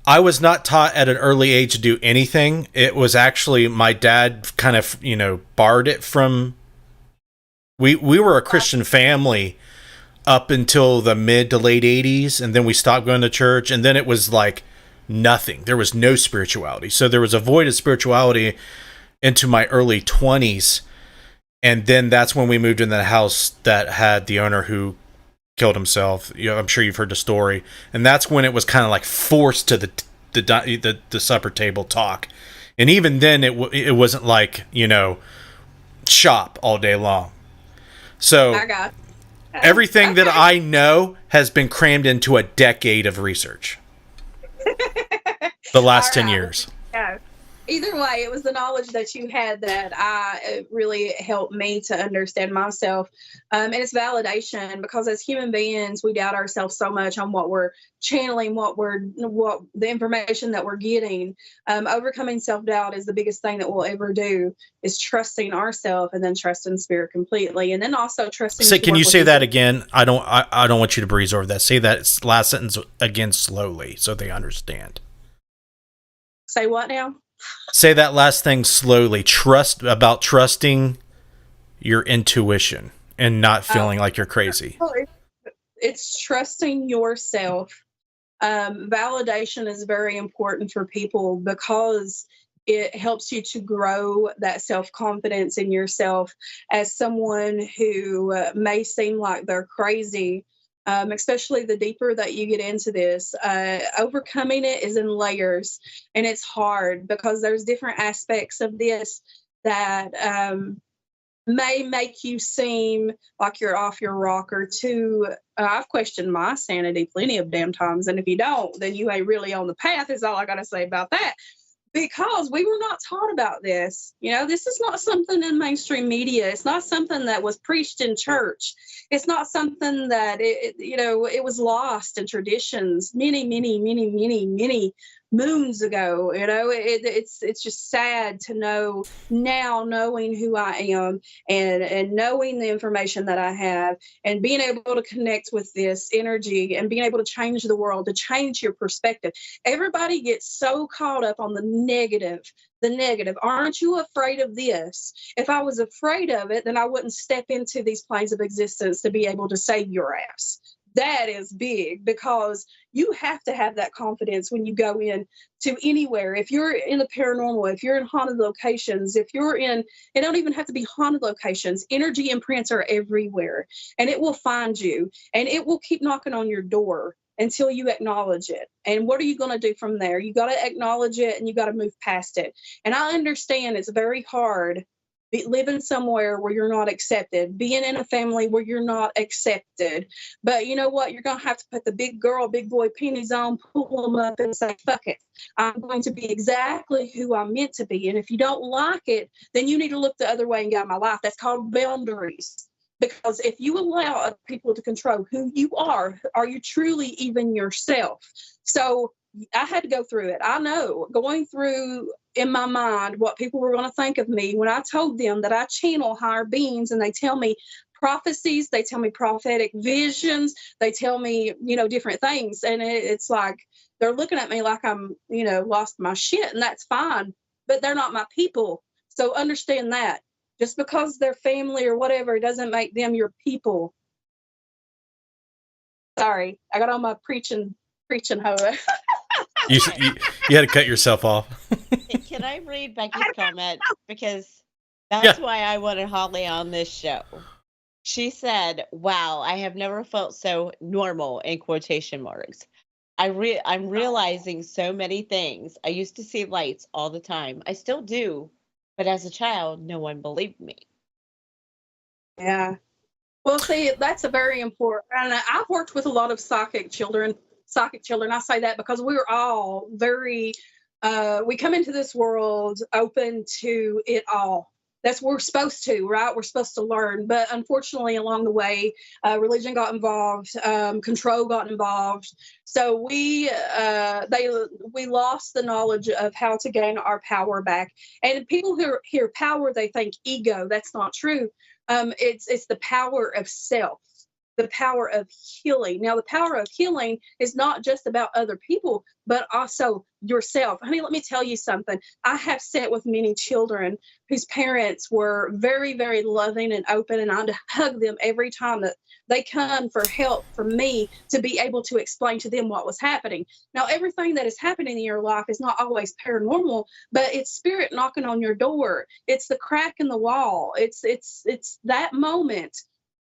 I was not taught at an early age to do anything. It was actually my dad kind of, barred it from. We were a Christian family up until the mid to late 80s, and then we stopped going to church, and then it was like nothing. There was no spirituality. So there was a void of spirituality into my early 20s, and then that's when we moved into the house that had the owner who killed himself. I'm sure you've heard the story, and that's when it was kind of like forced to the supper table talk. And even then, it wasn't like shop all day long. So I got everything that I know has been crammed into a decade of research. The last 10 years. Yeah. Either way, it was the knowledge that you had that really helped me to understand myself. And it's validation, because as human beings, we doubt ourselves so much on what we're channeling, what the information that we're getting. Overcoming self-doubt is the biggest thing that we'll ever do, is trusting ourselves and then trusting spirit completely. And then also trusting. Can you say that again? I don't want you to breeze over that. Say that last sentence again slowly so they understand. Say what now? Say that last thing slowly. Trusting your intuition and not feeling like you're crazy. It's trusting yourself. Validation is very important for people because it helps you to grow that self-confidence in yourself as someone who may seem like they're crazy. Especially the deeper that you get into this, overcoming it is in layers, and it's hard because there's different aspects of this that may make you seem like you're off your rocker too. I've questioned my sanity plenty of damn times, and if you don't, then you ain't really on the path, is all I gotta say about that. Because we were not taught about this. This is not something in mainstream media. It's not something that was preached in church. It's not something that, it was lost in traditions many, many, many, many, many moons ago. It's just sad to know now, knowing who I am and knowing the information that I have and being able to connect with this energy and being able to change the world, to change your perspective. Everybody gets so caught up on the negative. Aren't you afraid of this? If I was afraid of it, then I wouldn't step into these planes of existence to be able to save your ass. That is big, because you have to have that confidence when you go in to anywhere. If you're in the paranormal, if you're in haunted locations, if you're in, it don't even have to be haunted locations. Energy imprints are everywhere, and it will find you, and it will keep knocking on your door until you acknowledge it. And what are you going to do from there? You got to acknowledge it, and you got to move past it. And I understand it's very hard living somewhere where you're not accepted, being in a family where you're not accepted. But you know what? You're going to have to put the big girl, big boy panties on, pull them up and say, fuck it. I'm going to be exactly who I'm meant to be. And if you don't like it, then you need to look the other way and get out of my life. That's called boundaries. Because if you allow other people to control who you are you truly even yourself? So I had to go through it. I know, going through in my mind what people were going to think of me when I told them that I channel higher beings, and they tell me prophecies, they tell me prophetic visions, they tell me, different things. And it's like they're looking at me like I'm, lost my shit, and that's fine, but they're not my people. So understand that. Just because they're family or whatever doesn't make them your people. Sorry, I got on my preaching preaching, Hoa. You had to cut yourself off. Can I read Becky's comment? Because that's why I wanted Holly on this show. She said, "Wow, I have never felt so normal," in quotation marks. I'm realizing so many things. I used to see lights all the time. I still do, but as a child, no one believed me. Yeah. Well, see, that's a very important. And I've worked with a lot of psychic children. I say that because we're all very. We come into this world open to it all. That's what we're supposed to, right? We're supposed to learn, but unfortunately, along the way, religion got involved, control got involved. So we lost the knowledge of how to gain our power back. And people who hear power, they think ego. That's not true. It's the power of self, the power of healing. Now, the power of healing is not just about other people, but also yourself. Honey, let me tell you something. I have sat with many children whose parents were very, very loving and open, and I hug them every time that they come for help from me to be able to explain to them what was happening. Now, everything that is happening in your life is not always paranormal, but it's spirit knocking on your door. It's the crack in the wall. It's that moment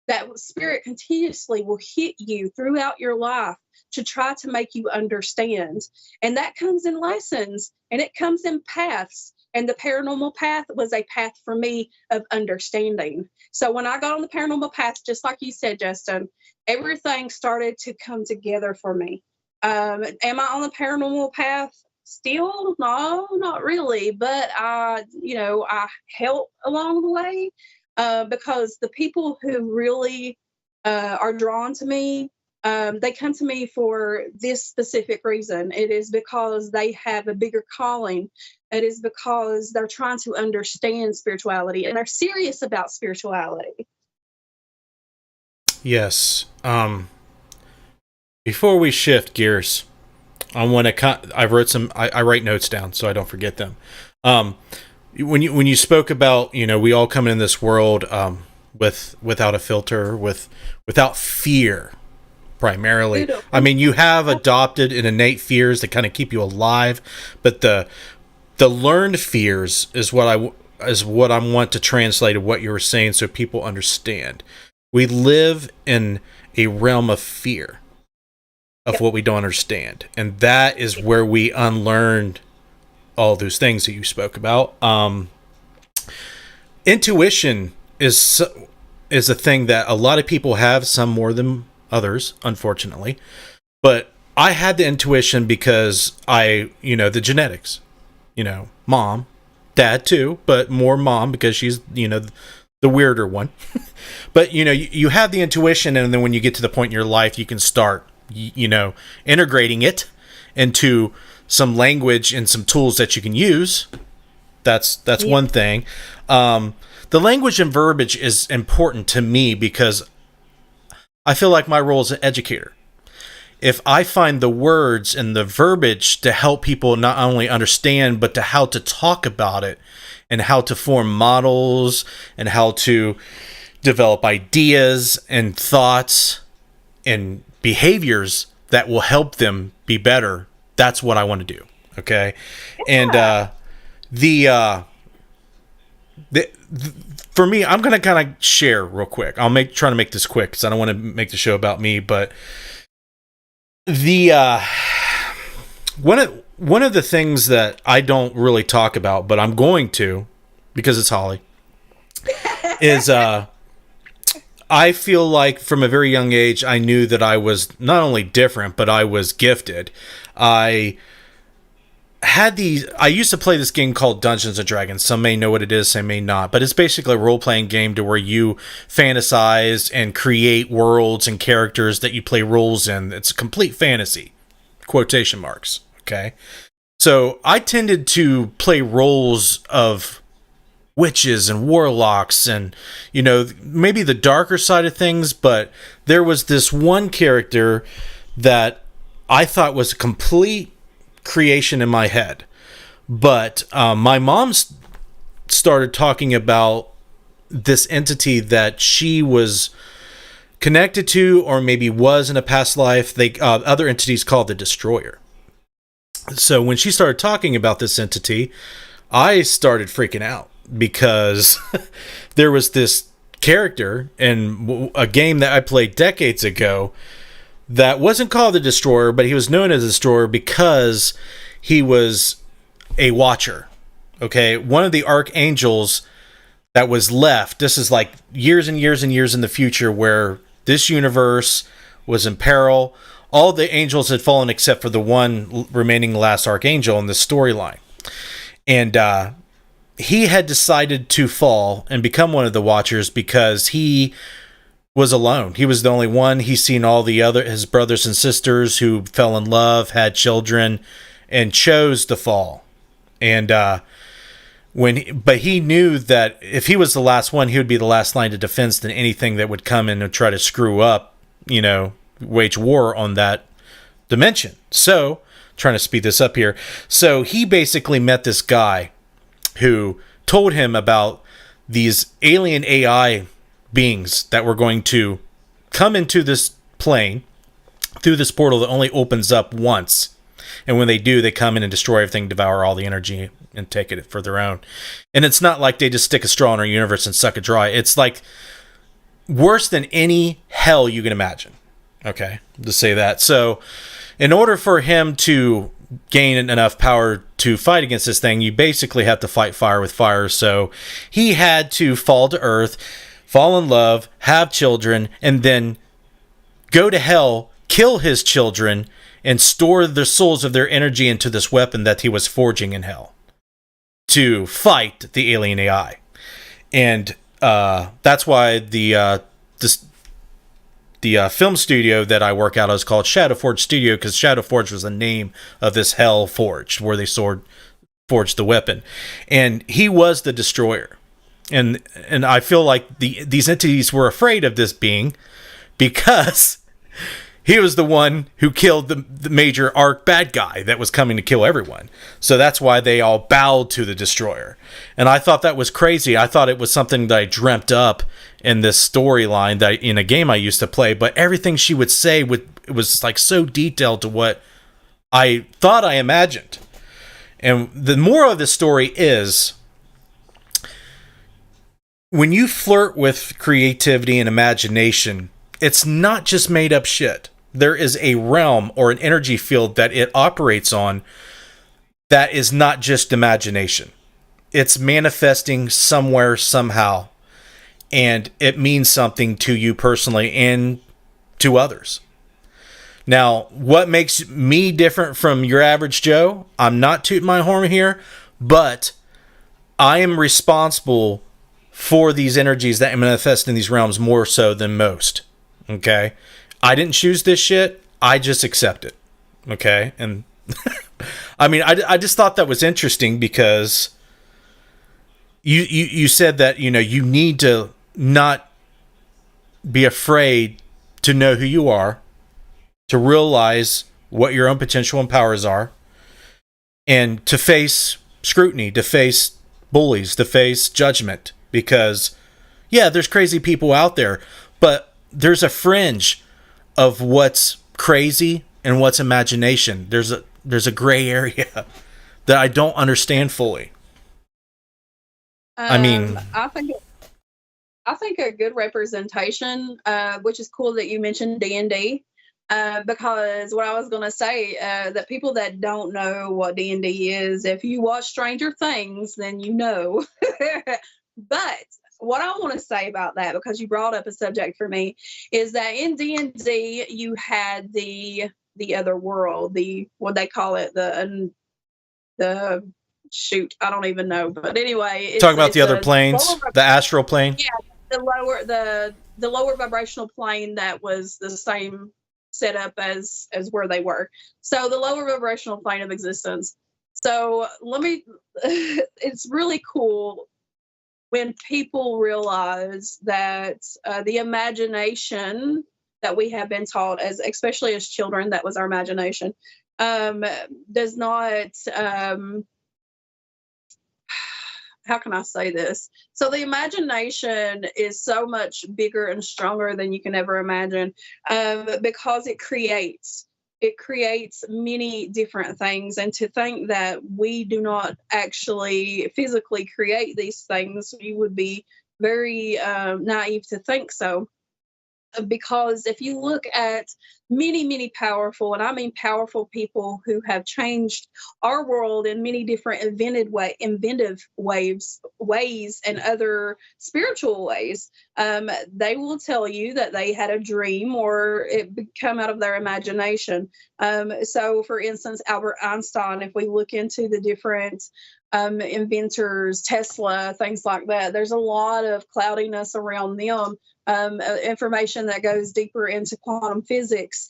that spirit continuously will hit you throughout your life to try to make you understand. And that comes in lessons, and it comes in paths. And the paranormal path was a path for me of understanding. So when I got on the paranormal path, just like you said, Justin, everything started to come together for me. Am I on the paranormal path still? No, not really. But I help along the way. Because the people who really are drawn to me, they come to me for this specific reason. It is because they have a bigger calling. It is because they're trying to understand spirituality, and they're serious about spirituality. Yes. Before we shift gears, I want to. I write notes down so I don't forget them. When you spoke about, we all come in this world without a filter, without fear, primarily. I mean, you have adopted an innate fears that kind of keep you alive, but the learned fears is what I want to translate of what you were saying so people understand. We live in a realm of fear of what we don't understand, and that is where we unlearned all those things that you spoke about. Intuition is a thing that a lot of people have, some more than others, unfortunately. But I had the intuition because the genetics, mom, dad too, but more mom because she's, the weirder one. But, you have the intuition, and then when you get to the point in your life, you can start, integrating it into some language and some tools that you can use. That's one thing. The language and verbiage is important to me because I feel like my role as an educator. If I find the words and the verbiage to help people not only understand, but to how to talk about it and how to form models and how to develop ideas and thoughts and behaviors that will help them be better, that's what I want to do. Okay. Yeah. And for me, I'm going to kind of share real quick. I'll try to make this quick because I don't want to make the show about me, but one of the things that I don't really talk about, but I'm going to, because it's Holly, is I feel like from a very young age, I knew that I was not only different, but I was gifted. I used to play this game called Dungeons & Dragons. Some may know what it is, some may not. But it's basically a role-playing game to where you fantasize and create worlds and characters that you play roles in. It's a complete fantasy. Quotation marks. Okay? So I tended to play roles of witches and warlocks and, maybe the darker side of things. But there was this one character that I thought was a complete creation in my head, but my mom started talking about this entity that she was connected to, or maybe was in a past life. They other entities called the Destroyer. So when she started talking about this entity, I started freaking out because there was this character in a game that I played decades ago that wasn't called the Destroyer, but he was known as the Destroyer because he was a watcher. Okay, one of the archangels that was left. This is like years and years and years in the future, where this universe was in peril. All the angels had fallen except for the one remaining last archangel in the storyline. And he had decided to fall and become one of the Watchers because he was alone. He was the only one. He's seen all the other, his brothers and sisters who fell in love, had children, and chose to fall. And but he knew that if he was the last one, he would be the last line of defense than anything that would come in and try to screw up, wage war on that dimension. So, trying to speed this up here. So he basically met this guy who told him about these alien AI beings that were going to come into this plane through this portal that only opens up once. And when they do, they come in and destroy everything, devour all the energy, and take it for their own. And it's not like they just stick a straw in our universe and suck it dry. It's like worse than any hell you can imagine. Okay, to say that. So in order for him to gain enough power to fight against this thing, you basically have to fight fire with fire. So he had to fall to earth, fall in love, have children, and then go to hell, kill his children, and store the souls of their energy into this weapon that he was forging in hell to fight the alien AI. And that's why the film studio that I work out of is called Shadow Forge Studio, because Shadow Forge was the name of this hell forge where they forged the weapon. And he was the Destroyer. And I feel like these entities were afraid of this being because he was the one who killed the major arc bad guy that was coming to kill everyone. So that's why they all bowed to the Destroyer. And I thought that was crazy. I thought it was something that I dreamt up in this storyline that in a game I used to play. But everything she would say was like so detailed to what I thought I imagined. And the moral of the story is, when you flirt with creativity and imagination, it's not just made up shit. There is a realm or an energy field that it operates on that is not just imagination. It's manifesting somewhere, somehow, and it means something to you personally and to others. Now, what makes me different from your average Joe? I'm not tooting my horn here, but I am responsible for these energies that manifest in these realms more so than most. Okay? I didn't choose this shit. I just accept it. Okay? And I mean, I just thought that was interesting because you said that, you need to not be afraid to know who you are, to realize what your own potential and powers are, and to face scrutiny, to face bullies, to face judgment. Because, yeah, there's crazy people out there, but there's a fringe of what's crazy and what's imagination. There's a gray area that I don't understand fully. I think a good representation, which is cool that you mentioned D&D, because what I was going to say, that people that don't know what D&D is, if you watch Stranger Things, then you know. But what I want to say about that, because you brought up a subject for me, is that in D&D you had the other world, what they call it, the shoot, I don't even know, but anyway, talk about the other planes, the astral plane. Yeah, the lower vibrational plane that was the same setup as where they were. So the lower vibrational plane of existence. So it's really cool when people realize that the imagination that we have been taught, especially as children, that was our imagination, does not, how can I say this? So the imagination is so much bigger and stronger than you can ever imagine, because it creates. It creates many different things. And to think that we do not actually physically create these things, you would be very naive to think so. Because if you look at many powerful, and I mean powerful people who have changed our world in many different inventive ways and other spiritual ways, they will tell you that they had a dream or it come out of their imagination. So for instance, Albert Einstein, if we look into the different inventors, Tesla, things like that, there's a lot of cloudiness around them. Information that goes deeper into quantum physics,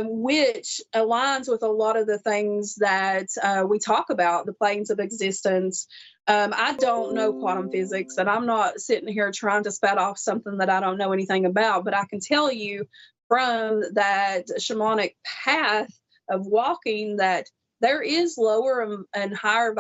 which aligns with a lot of the things that we talk about, the planes of existence. I don't know quantum physics, and I'm not sitting here trying to spout off something that I don't know anything about, but I can tell you from that shamanic path of walking that there is lower and higher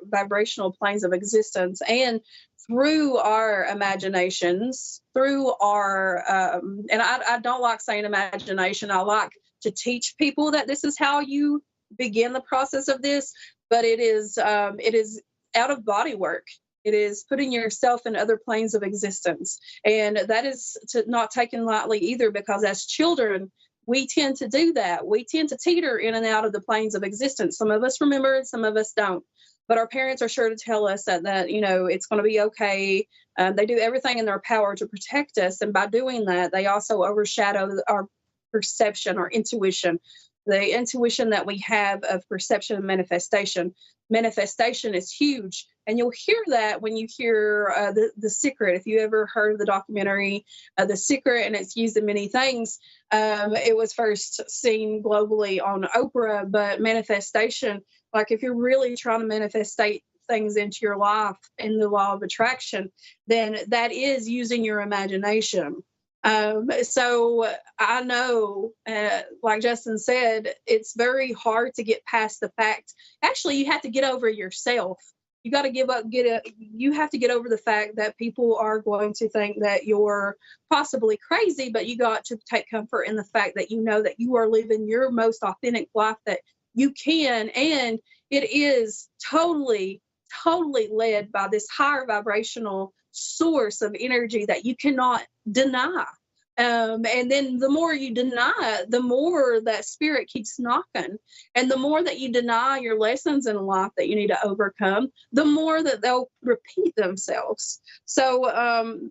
vibrational planes of existence. And through our imaginations, through our, and I don't like saying imagination. I like to teach people that this is how you begin the process of this, but it is out of body work. It is putting yourself in other planes of existence. And that is not taken lightly either, because as children, we tend to do that. We tend to teeter in and out of the planes of existence. Some of us remember it, some of us don't. But our parents are sure to tell us that it's going to be okay. They do everything in their power to protect us. And by doing that, they also overshadow our perception, our intuition, the intuition that we have of perception and manifestation. Manifestation is huge. And you'll hear that when you hear The Secret. If you ever heard the documentary The Secret, and it's used in many things, it was first seen globally on Oprah, but manifestation, like if you're really trying to manifest things into your life in the law of attraction, then that is using your imagination. So I know, like Justin said, it's very hard to get past the fact. Actually, you have to get over yourself. You got to you have to get over the fact that people are going to think that you're possibly crazy, but you got to take comfort in the fact that you know that you are living your most authentic life that you can. And it is totally led by this higher vibrational source of energy that you cannot deny. And then the more you deny it, the more that spirit keeps knocking. And the more that you deny your lessons in life that you need to overcome, the more that they'll repeat themselves. So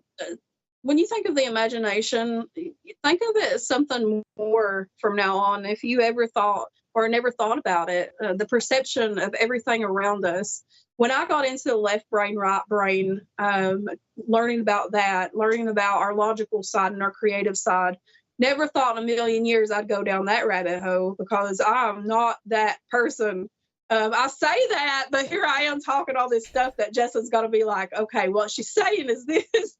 when you think of the imagination, think of it as something more from now on. If you ever thought or never thought about it, the perception of everything around us. When I got into the left brain, right brain, learning about that, learning about our logical side and our creative side, never thought in a million years I'd go down that rabbit hole, because I'm not that person. I say that, but here I am talking all this stuff that Jessica's got to be like, okay, what she's saying is this,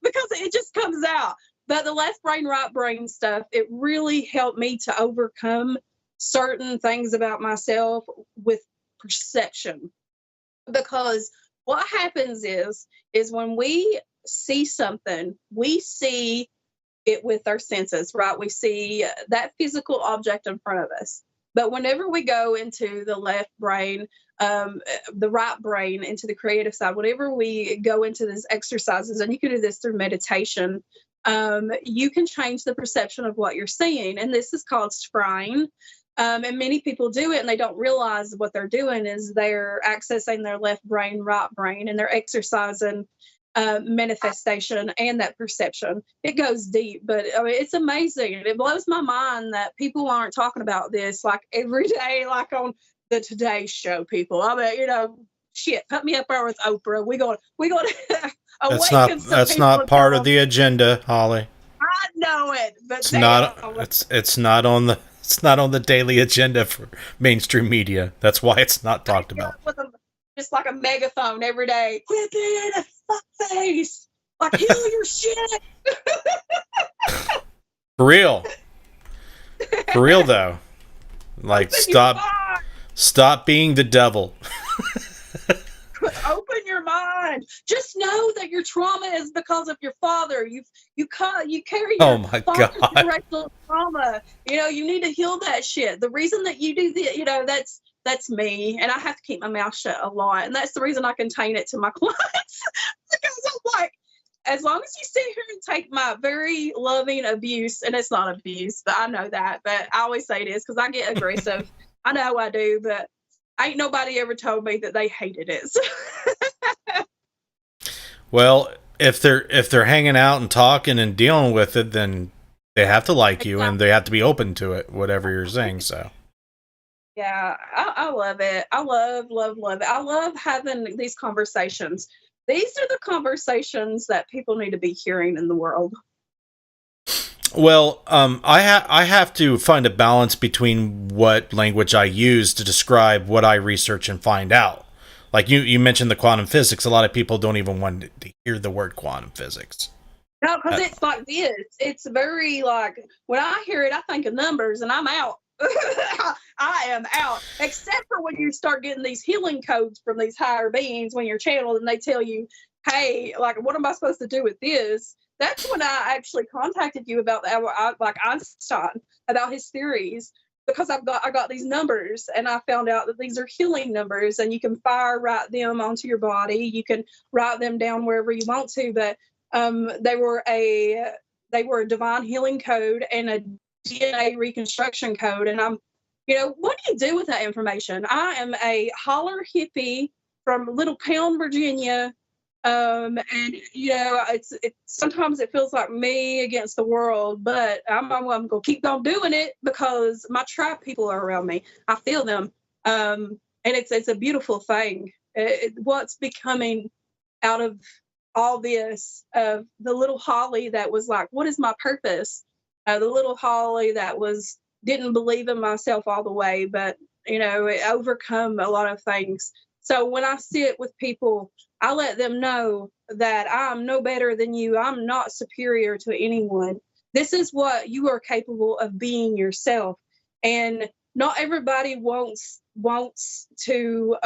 because it just comes out. But the left brain, right brain stuff, it really helped me to overcome certain things about myself with perception. Because what happens is when we see something, we see it with our senses, right? We see that physical object in front of us. But whenever we go into the left brain, the right brain, into the creative side, whenever we go into these exercises, and you can do this through meditation, you can change the perception of what you're seeing. And this is called scrying. And many people do it and they don't realize what they're doing is they're accessing their left brain, right brain, and they're exercising manifestation and that perception. It goes deep, but I mean, it's amazing. It blows my mind that people aren't talking about this like every day, like on the Today Show. People, I mean, shit, put me up there with Oprah. We going That's not part of the agenda, Holly. I know it, but it's not on the daily agenda for mainstream media. That's why it's not talked about. Just like a megaphone every day. Quit being a fuckface. Like, heal your shit. For real though. Like, stop being the devil. Open your mind. mind. Just know that your trauma is because of your father. You carry Oh your my father's God. generational trauma. You need to heal that shit. The reason that you do that's me, and I have to keep my mouth shut a lot, and that's the reason I contain it to my clients because I'm like, as long as you sit here and take my very loving abuse, and it's not abuse, but I know that, but I always say it is because I get aggressive. I know I do, but ain't nobody ever told me that they hated it. Well, if they're hanging out and talking and dealing with it, then they have to like you and they have to be open to it, whatever you're saying. So Yeah, I love it. I love it. I love having these conversations. These are the conversations that people need to be hearing in the world. well, I have to find a balance between what language I use to describe what I research and find out. Like you mentioned the quantum physics. A lot of people don't even want to hear the word quantum physics. No, because it's like this. It's very like, when I hear it, I think of numbers and I'm out. I am out. Except for when you start getting these healing codes from these higher beings when you're channeled and they tell you, hey, like, what am I supposed to do with this? That's when I actually contacted you about that, like Einstein, about his theories, because I got these numbers and I found out that these are healing numbers and you can write them onto your body. You can write them down wherever you want to, but they were a divine healing code and a DNA reconstruction code. And what do you do with that information? I am a holler hippie from Little Town, Virginia. And it's sometimes it feels like me against the world, but I'm gonna keep on doing it because my tribe people are around me. I feel them, and it's a beautiful thing. What's becoming out of all this, of the little Holly that was like, what is my purpose? The little Holly that didn't believe in myself all the way, but it overcome a lot of things. So when I sit with people, I let them know that I'm no better than you. I'm not superior to anyone. This is what you are capable of being yourself. And not everybody wants to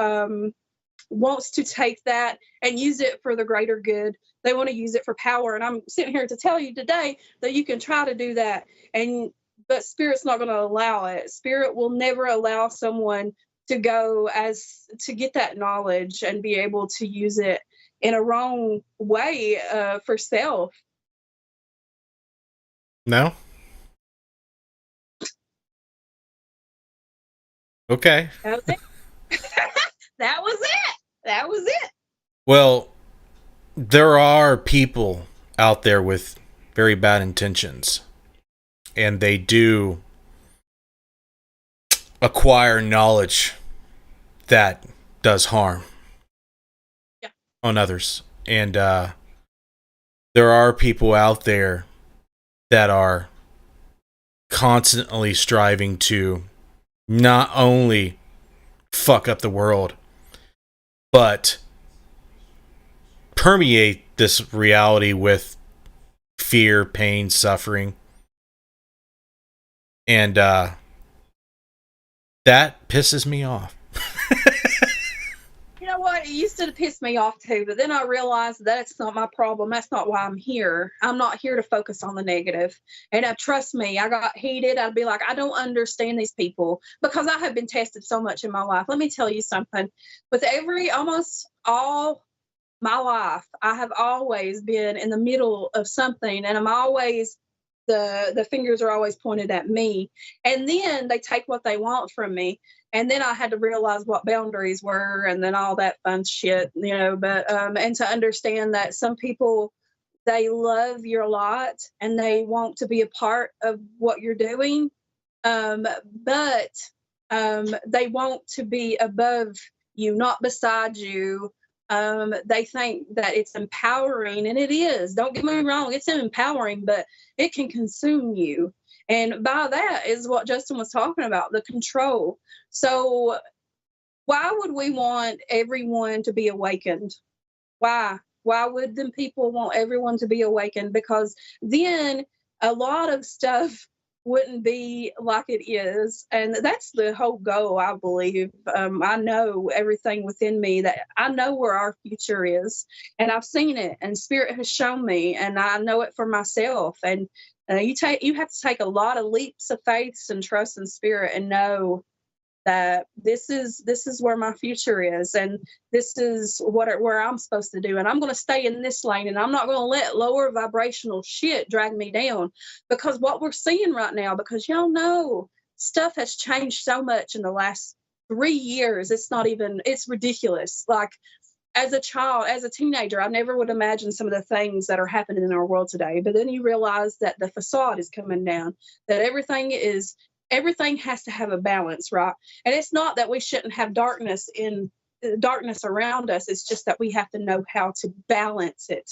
take that and use it for the greater good. They want to use it for power. And I'm sitting here to tell you today that you can try to do that. But Spirit's not going to allow it. Spirit will never allow someone to get that knowledge and be able to use it in a wrong way for self. No? Okay. That was it. That was it. Well, there are people out there with very bad intentions, and they do acquire knowledge that does harm on others. And there are people out there that are constantly striving to not only fuck up the world, but permeate this reality with fear, pain, suffering. And that pisses me off. You know what? It used to piss me off too, but then I realized that's not my problem. That's not why I'm here. I'm not here to focus on the negative. And trust me, I got heated. I'd be like, I don't understand these people because I have been tested so much in my life. Let me tell you something. With almost all my life, I have always been in the middle of something, and I'm always the fingers are always pointed at me, and then they take what they want from me, and then I had to realize what boundaries were, and then all that fun shit, but and to understand that some people, they love your lot and they want to be a part of what you're doing, but they want to be above you, not beside you. They think that it's empowering, and it is. Don't get me wrong, it's empowering, but it can consume you. And by that is what Justin was talking about, the control. So why would we want everyone to be awakened? Why? Why would them people want everyone to be awakened? Because then a lot of stuff wouldn't be like it is. And that's the whole goal, I believe. I know everything within me, that I know where our future is, and I've seen it, and Spirit has shown me, and I know it for myself. And you have to take a lot of leaps of faith and trust in Spirit, and know that this is where my future is, and this is where I'm supposed to do, and I'm going to stay in this lane, and I'm not going to let lower vibrational shit drag me down. Because what we're seeing right now, because y'all know stuff has changed so much in the last 3 years, it's ridiculous. Like, as a child, as a teenager, I never would imagine some of the things that are happening in our world today. But then you realize that the facade is coming down, that everything has to have a balance, right? And it's not that we shouldn't have darkness around us. It's just that we have to know how to balance it.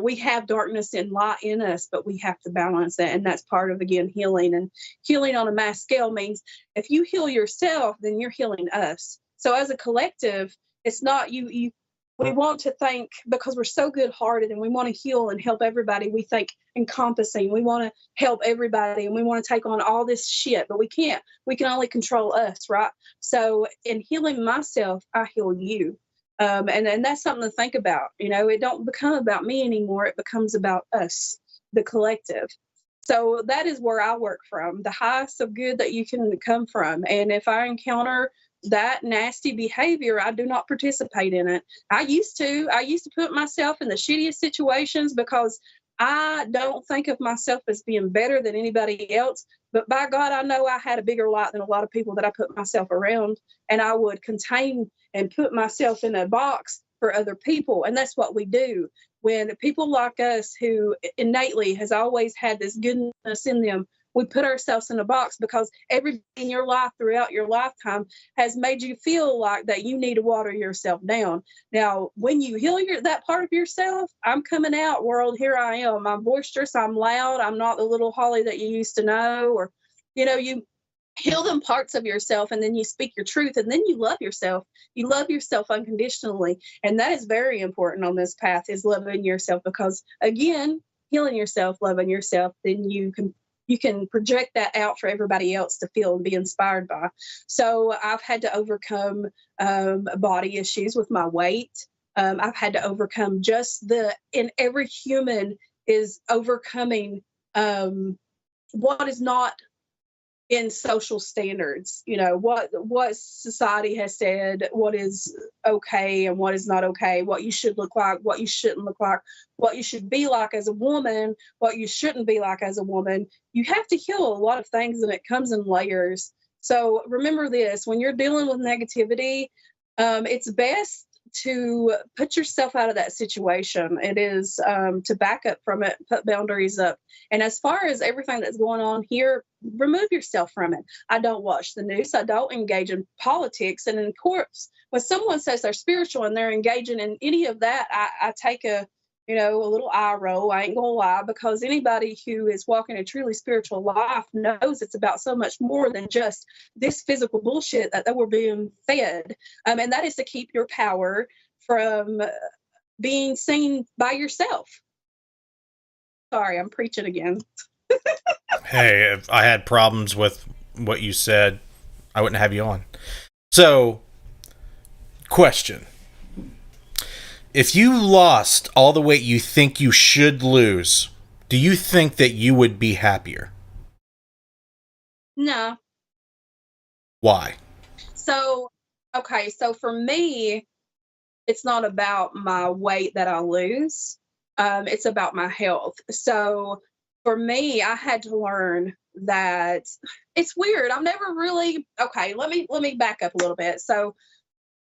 We have darkness and light in us, but we have to balance it. And that's part of, again, healing. And healing on a mass scale means if you heal yourself, then you're healing us. So as a collective, it's not you. We want to think, because we're so good-hearted and we want to heal and help everybody, we think encompassing. We want to help everybody and we want to take on all this shit, but we can't. We can only control us, right? So in healing myself, I heal you. And that's something to think about. It don't become about me anymore. It becomes about us, the collective. So that is where I work from, the highest of good that you can come from. And if I encounter that nasty behavior, I do not participate in it. I used to put myself in the shittiest situations because I don't think of myself as being better than anybody else. But by God, I know I had a bigger light than a lot of people that I put myself around, and I would contain and put myself in a box for other people. And that's what we do. When people like us, who innately has always had this goodness in them, we put ourselves in a box because everything in your life throughout your lifetime has made you feel like that you need to water yourself down. Now, when you heal that part of yourself, I'm coming out, world. Here I am. I'm boisterous. I'm loud. I'm not the little Holly that you used to know. Or, you heal them parts of yourself, and then you speak your truth, and then you love yourself. You love yourself unconditionally. And that is very important on this path, is loving yourself, because, again, healing yourself, loving yourself, then you can project that out for everybody else to feel and be inspired by. So I've had to overcome body issues with my weight. I've had to overcome and every human is overcoming what is not in social standards, what society has said, what is okay and what is not okay, what you should look like, what you shouldn't look like, what you should be like as a woman, what you shouldn't be like as a woman. You have to heal a lot of things, and it comes in layers. So remember this: when you're dealing with negativity, it's best to put yourself out of that situation. It is to back up from it, put boundaries up. And as far as everything that's going on here, remove yourself from it. I don't watch the news. I don't engage in politics. And of course, when someone says they're spiritual and they're engaging in any of that, I take a little eye roll. I ain't gonna lie, because anybody who is walking a truly spiritual life knows it's about so much more than just this physical bullshit that we're being fed. And that is to keep your power from being seen by yourself. Sorry, I'm preaching again. Hey, if I had problems with what you said, I wouldn't have you on. So, question. If you lost all the weight you think you should lose, do you think that you would be happier? No. Why? So for me, it's not about my weight that I lose. It's about my health. So for me, I had to learn that it's weird. I've never really, let me back up a little bit. So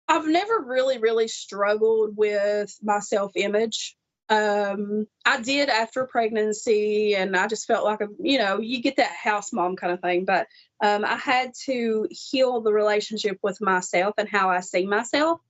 I've never really, really struggled with my self-image. I did after pregnancy, and I just felt like, you get that house mom kind of thing. But I had to heal the relationship with myself and how I see myself.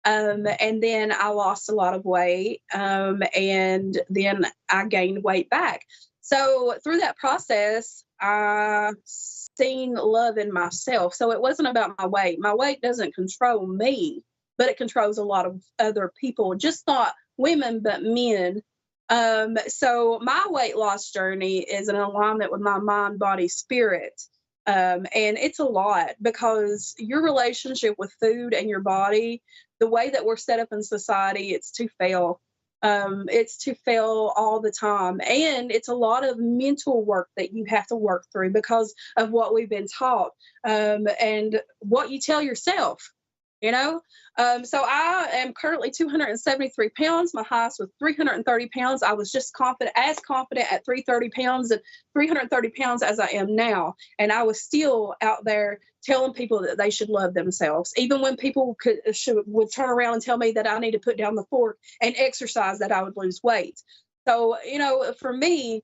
And then I lost a lot of weight, and then I gained weight back. So through that process, I seen love in myself. So it wasn't about my weight. My weight doesn't control me, but it controls a lot of other people, just not women, but men. So my weight loss journey is in alignment with my mind, body, spirit. And it's a lot because your relationship with food and your body, the way that we're set up in society, it's to fail. It's to fail all the time. And it's a lot of mental work that you have to work through because of what we've been taught, and what you tell yourself. you know so I am currently 273 pounds. My highest was 330 pounds. I was just confident at 330 pounds and 330 pounds as I am now, and I was still out there telling people that they should love themselves, even when people would turn around and tell me that I need to put down the fork and exercise, that I would lose weight. So for me,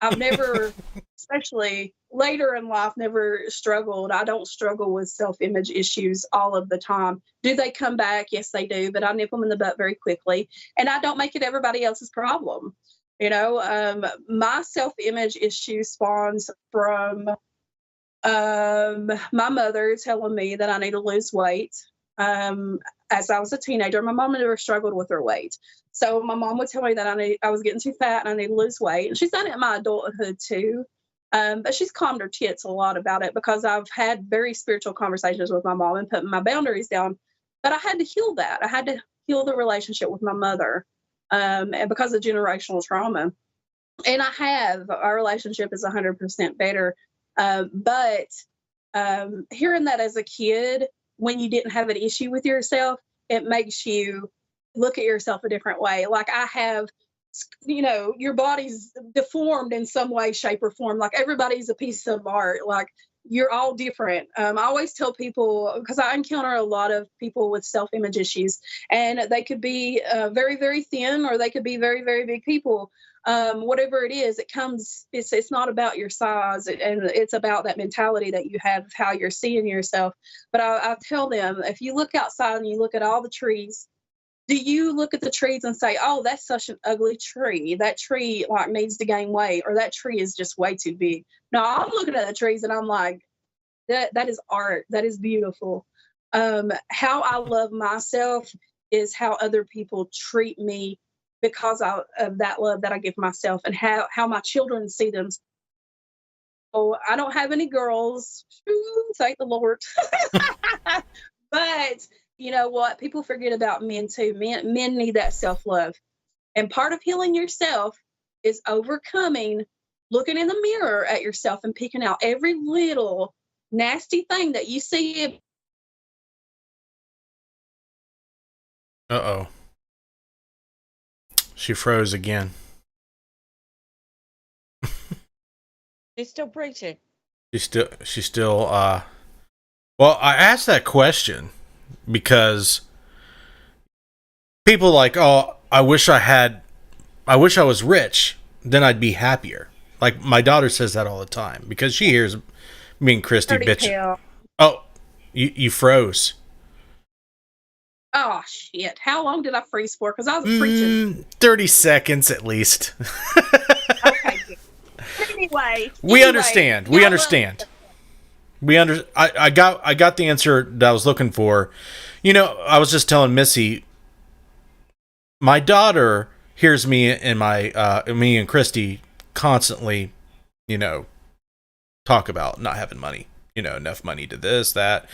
I've never, especially later in life, never struggled. I don't struggle with self-image issues all of the time. Do they come back? Yes, they do, but I nip them in the butt very quickly, and I don't make it everybody else's problem. My self-image issue spawns from my mother telling me that I need to lose weight. As I was a teenager, my mom never struggled with her weight. So my mom would tell me that I was getting too fat and I need to lose weight. And she's done it in my adulthood too. But she's calmed her tits a lot about it because I've had very spiritual conversations with my mom and putting my boundaries down. But I had to heal that. I had to heal the relationship with my mother, and because of generational trauma. And our relationship is 100% better. But hearing that as a kid, when you didn't have an issue with yourself, it makes you look at yourself a different way. Like I have, your body's deformed in some way, shape, or form. Like everybody's a piece of art. Like you're all different. I always tell people, because I encounter a lot of people with self-image issues, and they could be very, very thin, or they could be very, very big people. Whatever it is, it's not about your size, and it's about that mentality that you have of how you're seeing yourself. But I tell them, if you look outside and you look at all the trees, do you look at the trees and say, oh, that's such an ugly tree. That tree needs to gain weight, or that tree is just way too big. No, I'm looking at the trees and I'm like, that is art. That is beautiful. How I love myself is how other people treat me because of that love that I give myself, and how my children see them. So I don't have any girls, thank the Lord. But you know what? People forget about men too. Men need that self-love. And part of healing yourself is overcoming, looking in the mirror at yourself and picking out every little nasty thing that you see. Uh-oh. She froze again. She's still preaching. She's still well, I asked that question because people I wish I was rich, then I'd be happier. Like my daughter says that all the time because she hears me and Christy bitch. Oh, you froze. Oh shit! How long did I freeze for? Because I was preaching. 30 seconds at least. Okay. Anyway, we understand. We understand. I got the answer that I was looking for. I was just telling Missy, my daughter hears me and me and Christy constantly, talk about not having money, enough money to this, that.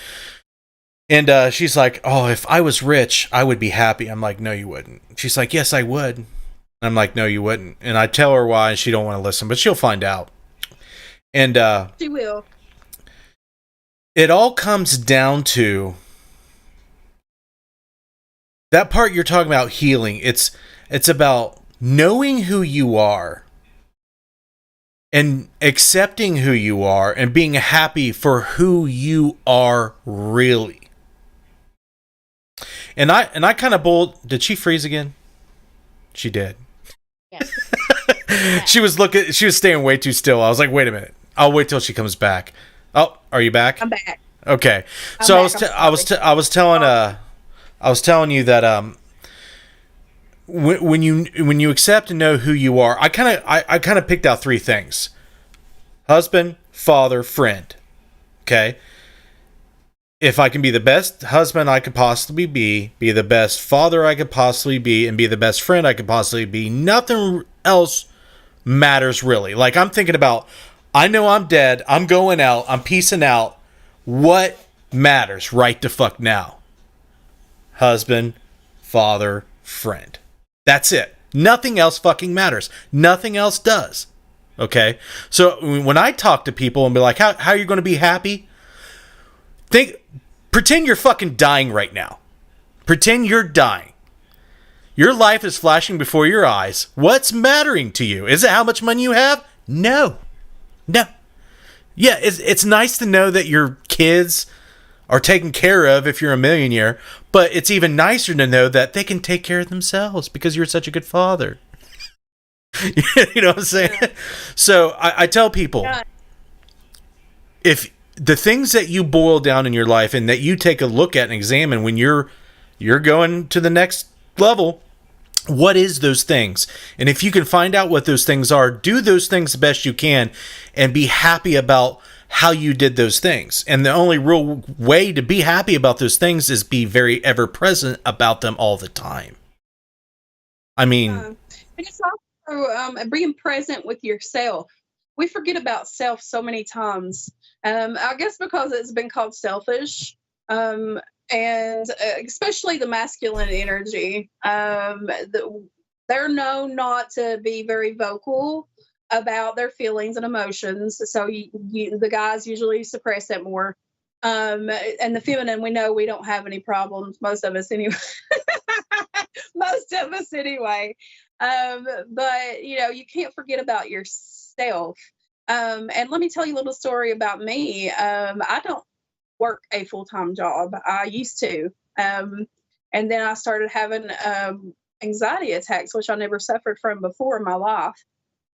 And she's like, oh, if I was rich, I would be happy. I'm like, no, you wouldn't. She's like, yes, I would. I'm like, no, you wouldn't. And I tell her why, and she don't want to listen, but she'll find out. And she will. It all comes down to that part you're talking about, healing. It's about knowing who you are and accepting who you are and being happy for who you are really. And I kind of did she freeze again? She did. Yeah. She was staying way too still. I was like, wait a minute. I'll wait till she comes back. Oh, are you back? I'm back. Okay. So I was telling you that when you accept and know who you are, I kind of picked out three things: husband, father, friend. Okay. if I can be the best husband I could possibly be the best father I could possibly be, and be the best friend I could possibly be, nothing else matters really. Like, I'm thinking about, I know I'm dead, I'm going out, I'm peacing out. What matters right the fuck now? Husband, father, friend. That's it. Nothing else fucking matters. Nothing else does. Okay? So when I talk to people and be like, how are you going to be happy? Pretend you're fucking dying right now. Pretend you're dying. Your life is flashing before your eyes. What's mattering to you? Is it how much money you have? No. Yeah, it's nice to know that your kids are taken care of if you're a millionaire, but it's even nicer to know that they can take care of themselves because you're such a good father. You know what I'm saying? Yeah. So I tell people, if the things that you boil down in your life and that you take a look at and examine when you're going to the next level, what is those things? And if you can find out what those things are, do those things the best you can and be happy about how you did those things. And the only real way to be happy about those things is be very ever present about them all the time. I mean, and it's also being present with yourself. We forget about self so many times. I guess because it's been called selfish. And especially the masculine energy, they're known not to be very vocal about their feelings and emotions. So the guys usually suppress it more. And the feminine, we know we don't have any problems. Most of us anyway. But, you can't forget about yourself. And let me tell you a little story about me. I don't work a full-time job. I used to. And then I started having anxiety attacks, which I never suffered from before in my life.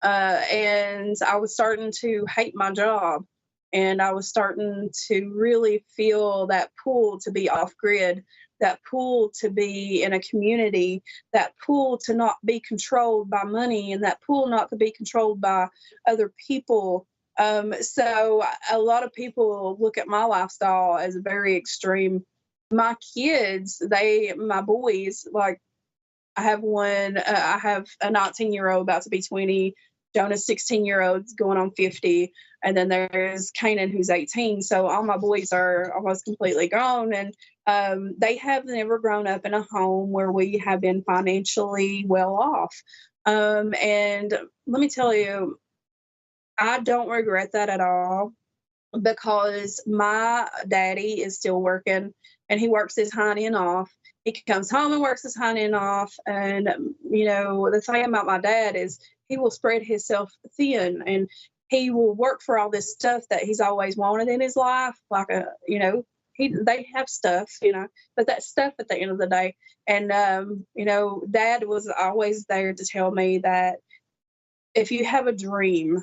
And I was starting to hate my job. And I was starting to really feel that pull to be off grid, that pull to be in a community, that pull to not be controlled by money, and that pull not to be controlled by other people. So a lot of people look at my lifestyle as very extreme. My kids, my boys, like I have I have a 19-year-old about to be 20, Jonah's 16-year-old going on 50, and then there's Kanan who's 18. So all my boys are almost completely grown, and they have never grown up in a home where we have been financially well off. And let me tell you, I don't regret that at all, because my daddy is still working, and he works his hind end off. He comes home and works his hind end off. And, the thing about my dad is he will spread himself thin, and he will work for all this stuff that he's always wanted in his life. Like, they have stuff, but that stuff at the end of the day. And, Dad was always there to tell me that if you have a dream,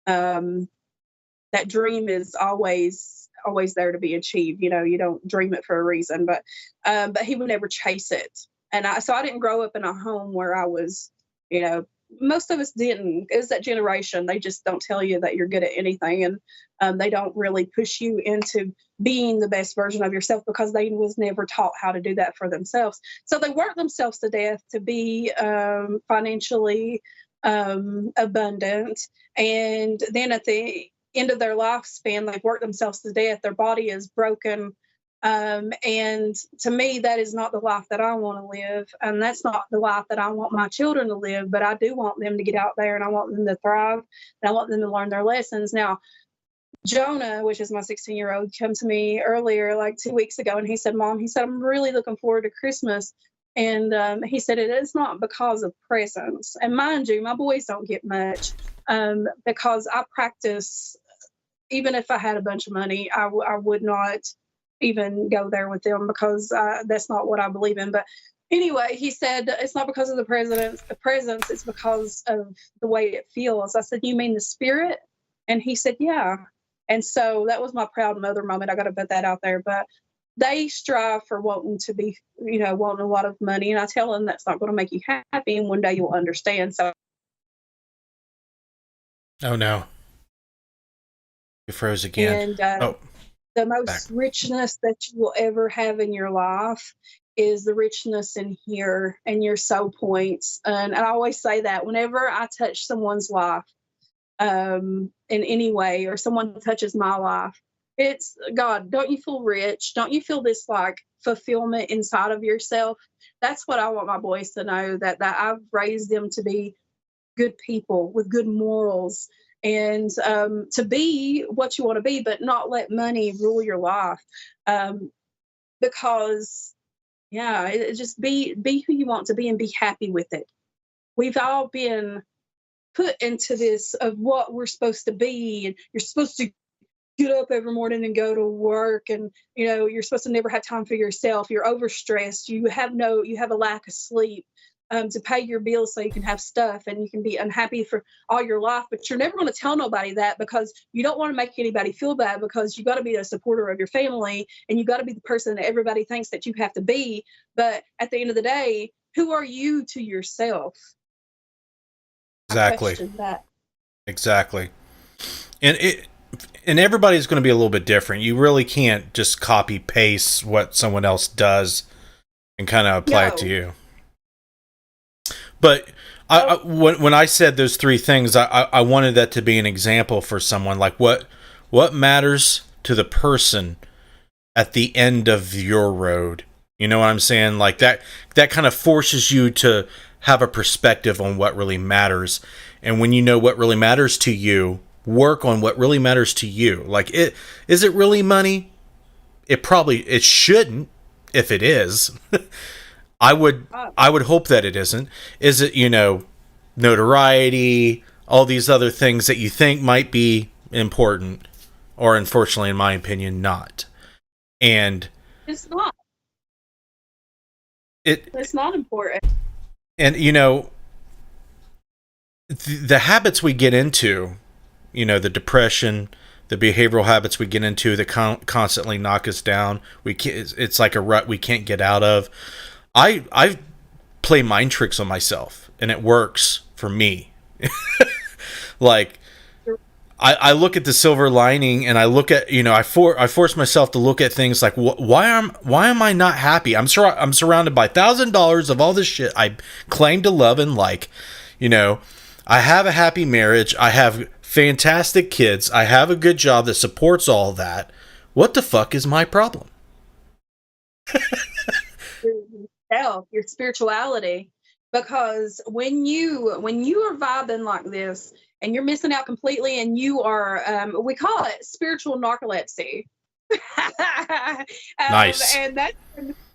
that dream is always there to be achieved. You don't dream it for a reason, but he would never chase it. And so I didn't grow up in a home where I was, most of us didn't. It was that generation. They just don't tell you that you're good at anything. And they don't really push you into being the best version of yourself, because they was never taught how to do that for themselves. So they work themselves to death to be financially abundant. And then at the end of their lifespan, they've worked themselves to death. Their body is broken. And to me, that is not the life that I want to live. And that's not the life that I want my children to live. But I do want them to get out there, and I want them to thrive, and I want them to learn their lessons. Now, Jonah, which is my 16-year-old, came to me earlier, like 2 weeks ago, and he said, Mom, I'm really looking forward to Christmas. And he said, it is not because of presents. And mind you, my boys don't get much, because I practice. Even if I had a bunch of money, I would not even go there with them, because that's not what I believe in. But anyway, he said, it's not because of the presents, it's because of the way it feels. I said, you mean the spirit? And he said, yeah. And so that was my proud mother moment. I got to put that out there. But they strive for wanting to be, wanting a lot of money. And I tell them that's not going to make you happy. And one day you'll understand. So. Oh, no. You froze again. And The most richness that you will ever have in your life is the richness in here and your soul points. And I always say that whenever I touch someone's life in any way, or someone touches my life, it's God, don't you feel rich? Don't you feel this like fulfillment inside of yourself? That's what I want my boys to know, that I've raised them to be good people with good morals, and to be what you want to be, but not let money rule your life. Because just be who you want to be and be happy with it. We've all been put into this of what we're supposed to be, and you're supposed to get up every morning and go to work, and you're supposed to never have time for yourself. You're overstressed. You have a lack of sleep to pay your bills so you can have stuff, and you can be unhappy for all your life. But you're never going to tell nobody that, because you don't want to make anybody feel bad, because you got to be a supporter of your family, and you got to be the person that everybody thinks that you have to be. But at the end of the day, who are you to yourself? Exactly. I question that. Exactly. And everybody's going to be a little bit different. You really can't just copy paste what someone else does and kind of apply it to you. But when I said those three things, I wanted that to be an example for someone, like what matters to the person at the end of your road. You know what I'm saying? Like that kind of forces you to have a perspective on what really matters. And when you know what really matters to you, work on what really matters to you. Like, is it really money? It shouldn't. If it is, I would hope that it isn't. Is it, notoriety, all these other things that you think might be important, or unfortunately, in my opinion, not. And it's not. It's not important. And the habits we get into, the depression, the behavioral habits we get into that constantly knock us down. It's like a rut we can't get out of. I play mind tricks on myself, and it works for me. Like, I look at the silver lining, and I look at, I force myself to look at things like, why am I not happy? I'm surrounded by $1,000 of all this shit I claim to love and like. I have a happy marriage. I have fantastic kids. I have a good job that supports all that. What the fuck is my problem? Your spirituality. Because when you are vibing like this, and you're missing out completely, and you are, we call it spiritual narcolepsy. Nice. And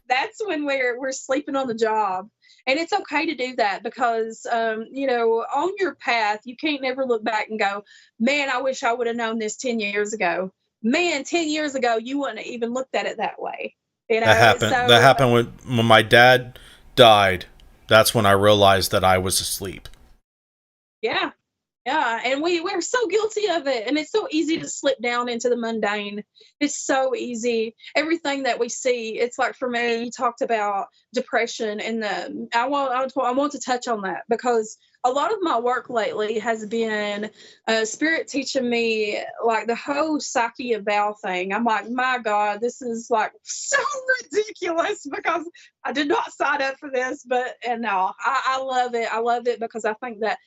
that's when we're sleeping on the job. And it's okay to do that, because, on your path, you can't never look back and go, man, I wish I would have known this 10 years ago. Man, 10 years ago, you wouldn't have even looked at it that way. That happened when my dad died. That's when I realized that I was asleep. Yeah. Yeah, and we're so guilty of it, and it's so easy to slip down into the mundane. It's so easy. Everything that we see, it's like, for me, you talked about depression, and I want to touch on that, because a lot of my work lately has been Spirit teaching me, like, the whole psyche eval thing. I'm like, my God, this is like so ridiculous, because I did not sign up for this, and no, I love it. I love it, because I think that,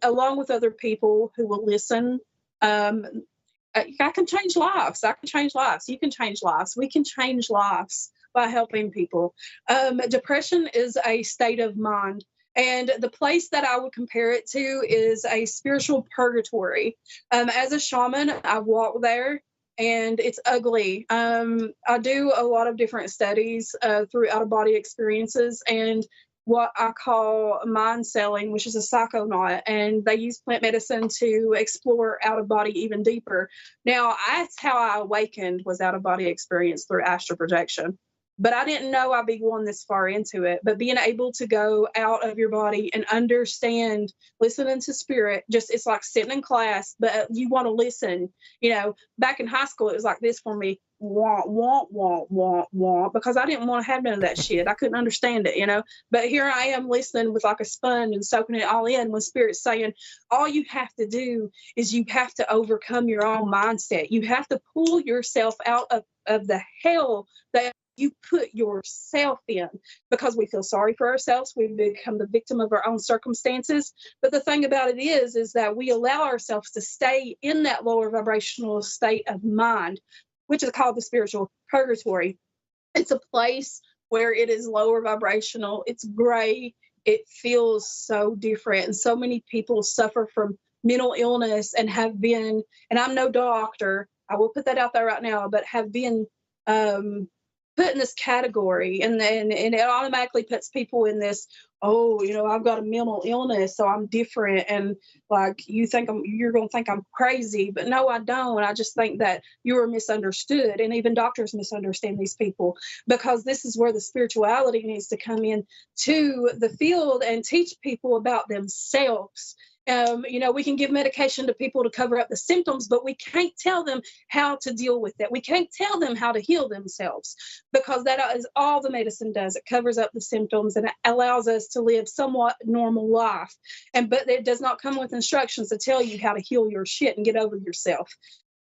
along with other people who will listen, I can change lives. I can change lives. You can change lives. We can change lives by helping people. Depression is a state of mind. And the place that I would compare it to is a spiritual purgatory. As a shaman, I walk there, and it's ugly. I do a lot of different studies through out-of-body experiences, and what I call mind selling, which is a psychonaut, and they use plant medicine to explore out of body even deeper. Now, that's how I awakened, was out of body experience through astral projection. But I didn't know I'd be going this far into it. But being able to go out of your body and understand, listening to spirit, it's like sitting in class, but you want to listen. Back in high school, it was like this for me. want because I didn't want to have none of that shit. I couldn't understand it, you know. But here I am listening with like a sponge and soaking it all in when Spirit's saying, all you have to do is you have to overcome your own mindset. You have to pull yourself out of the hell that you put yourself in, because we feel sorry for ourselves. We become the victim of our own circumstances. But the thing about it is that we allow ourselves to stay in that lower vibrational state of mind, which is called the spiritual purgatory. It's a place where it is lower vibrational. It's gray. It feels so different. And so many people suffer from mental illness and have been, and I'm no doctor, I will put that out there right now, but have been put in this category, and then it automatically puts people in this, oh, you know, I've got a mental illness, so I'm different, and like you're gonna think I'm crazy, but no, I don't. I just think that you are misunderstood, and even doctors misunderstand these people, because this is where the spirituality needs to come in to the field and teach people about themselves. You know, we can give medication to people to cover up the symptoms, but we can't tell them how to deal with it. We can't tell them how to heal themselves, because that is all the medicine does. It covers up the symptoms and it allows us to live somewhat normal life. But it does not come with instructions to tell you how to heal your shit and get over yourself.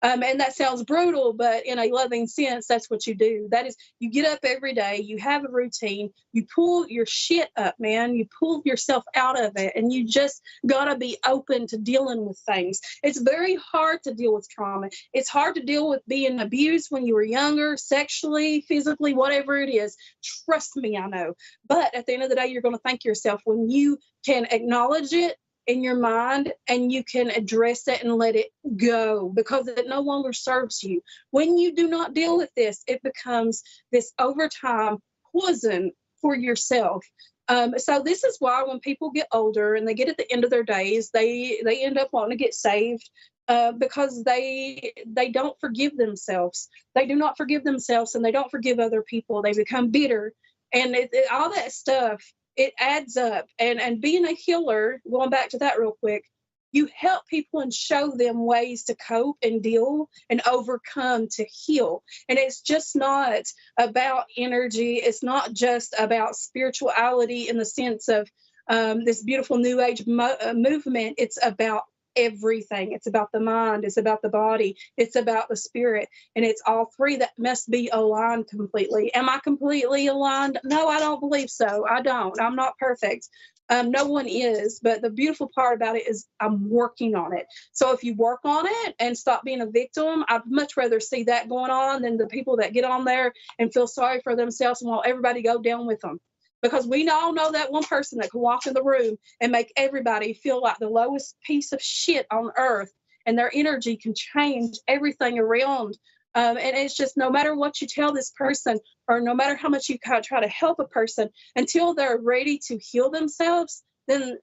And that sounds brutal, but in a loving sense, that's what you do. That is, you get up every day, you have a routine, you pull your shit up, man. You pull yourself out of it, and you just got to be open to dealing with things. It's very hard to deal with trauma. It's hard to deal with being abused when you were younger, sexually, physically, whatever it is. Trust me, I know. But at the end of the day, you're going to thank yourself when you can acknowledge it in your mind and you can address it and let it go, because it no longer serves you. When you do not deal with this, it becomes this overtime poison for yourself. So this is why when people get older and they get at the end of their days, they end up wanting to get saved, because they don't forgive themselves. They do not forgive themselves, and they don't forgive other people. They become bitter, and all that stuff, it adds up. And being a healer, going back to that real quick, you help people and show them ways to cope and deal and overcome to heal. And it's just not about energy. It's not just about spirituality in the sense of this beautiful new age movement. It's about everything. It's about the mind, it's about the body, it's about the spirit, and it's all three that must be aligned completely. Am I completely aligned? No, I don't believe so. I don't. I'm not perfect. No one is, but the beautiful part about it is I'm working on it. So if you work on it and stop being a victim, I'd much rather see that going on than the people that get on there and feel sorry for themselves and want everybody to go down with them. Because we all know that one person that can walk in the room and make everybody feel like the lowest piece of shit on earth, and their energy can change everything around. And it's just, no matter what you tell this person, or no matter how much you try to help a person, until they're ready to heal themselves, then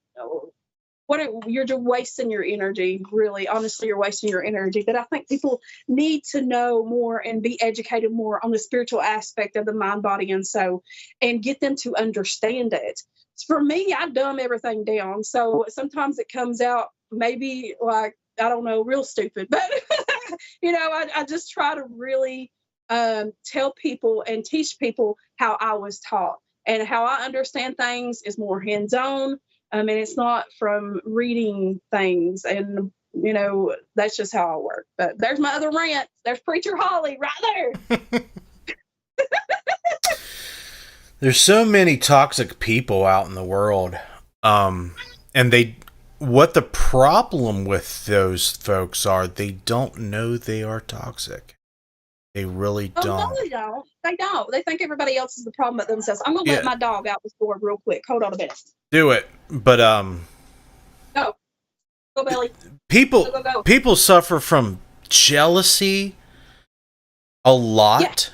you're just wasting your energy. Really, honestly, you're wasting your energy. But I think people need to know more and be educated more on the spiritual aspect of the mind, body, and soul, and get them to understand it. For me, I dumb everything down, so sometimes it comes out maybe like, I don't know, real stupid. But you know, I just try to really tell people and teach people how I was taught, and how I understand things is more hands-on. And it's not from reading things, and you know, that's just how I work. But there's my other rant. There's Preacher Holly right there. There's so many toxic people out in the world, and what the problem with those folks are, they don't know they are toxic. They really don't. No, they don't. They don't. They think everybody else is the problem but themselves. I'm gonna let my dog out the door real quick. Hold on a minute. Do it, but Go, Belly. People suffer from jealousy a lot.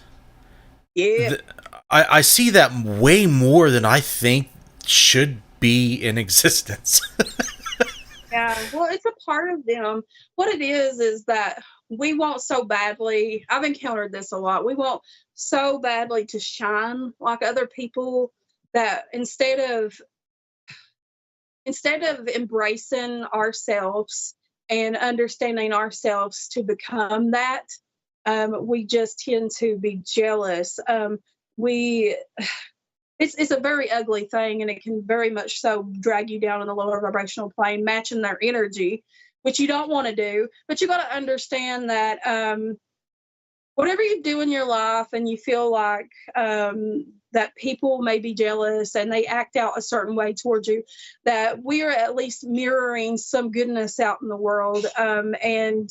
Yeah. I see that way more than I think should be in existence. Yeah, well, it's a part of them. What it is that we want so badly. I've encountered this a lot. We want so badly to shine like other people, that instead of embracing ourselves and understanding ourselves to become that, We just tend to be jealous. We it's a very ugly thing, and it can very much so drag you down in the lower vibrational plane, matching their energy, which you don't want to do. But you got to understand that whatever you do in your life and you feel like that people may be jealous and they act out a certain way towards you, that we are at least mirroring some goodness out in the world. And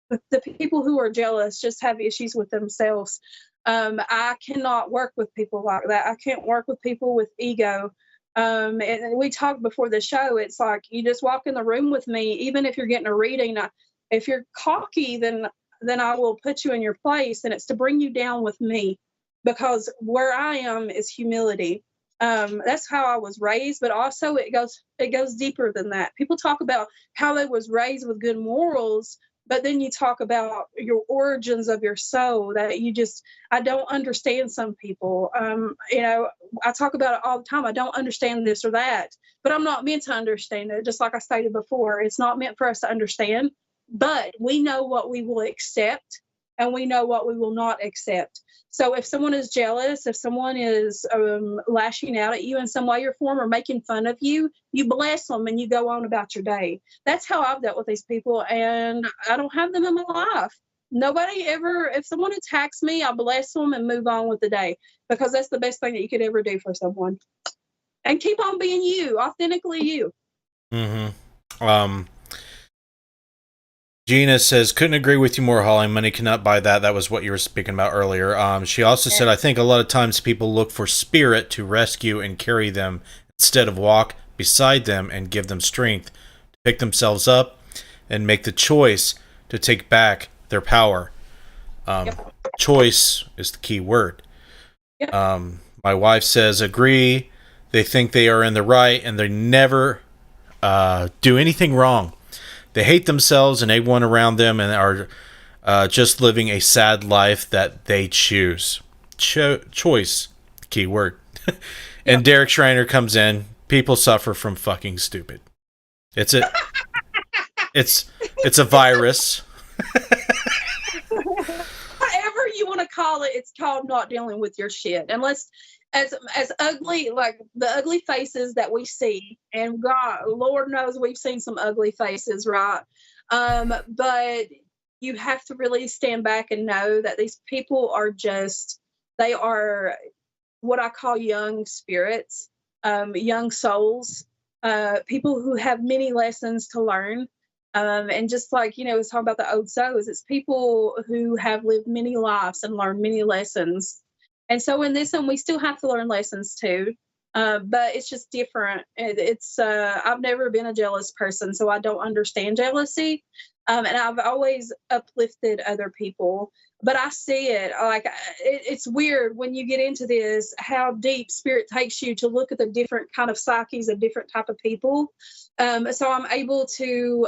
the people who are jealous just have issues with themselves. I cannot work with people like that. I can't work with people with ego. And we talked before the show. It's like you just walk in the room with me, even if you're getting a reading. If you're cocky, then I will put you in your place, and it's to bring you down with me, because where I am is humility. That's how I was raised, but also it goes deeper than that. People talk about how they was raised with good morals, but then you talk about your origins of your soul that I don't understand some people. I talk about it all the time. I don't understand this or that, but I'm not meant to understand it. Just like I stated before, it's not meant for us to understand, but we know what we will accept and we know what we will not accept. So if someone is jealous, if someone is lashing out at you in some way or form or making fun of you, you bless them and you go on about your day. That's how I've dealt with these people, and I don't have them in my life. Nobody ever, if someone attacks me, I bless them and move on with the day, because that's the best thing that you could ever do for someone. And keep on being you, authentically you. Mm-hmm. Gina says, couldn't agree with you more, Holly. Money cannot buy that. That was what you were speaking about earlier. She also said, I think a lot of times people look for spirit to rescue and carry them instead of walk beside them and give them strength to pick themselves up and make the choice to take back their power. Choice is the key word. Yep. My wife says, agree. They think they are in the right and they never do anything wrong. They hate themselves and everyone around them and are just living a sad life that they choose. Choice, key word. And Derek Schreiner comes in. People suffer from fucking stupid. It's a virus. Whatever you want to call it, it's called not dealing with your shit. Unless as ugly, like the ugly faces that we see, and God, Lord knows we've seen some ugly faces, right? But you have to really stand back and know that these people are they are what I call young spirits, young souls, people who have many lessons to learn. And just like, it's talking about the old souls, it's people who have lived many lives and learned many lessons. And so in this one, we still have to learn lessons too, but it's just different. I've never been a jealous person, so I don't understand jealousy. And I've always uplifted other people, but I see it like it's weird when you get into this, how deep spirit takes you to look at the different kind of psyches of different type of people. So I'm able to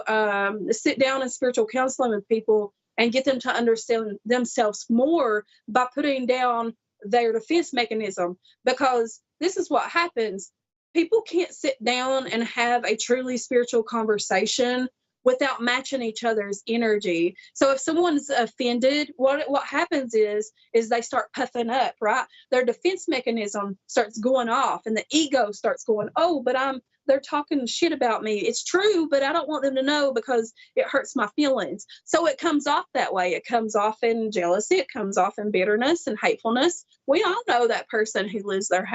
sit down in spiritual counseling with people and get them to understand themselves more by putting down their defense mechanism, because this is what happens. People can't sit down and have a truly spiritual conversation without matching each other's energy. So if someone's offended, what happens is they start puffing up, right? Their defense mechanism starts going off and the ego starts going, oh, but they're talking shit about me. It's true, but I don't want them to know because it hurts my feelings. So it comes off that way. It comes off in jealousy. It comes off in bitterness and hatefulness. We all know that person who lives their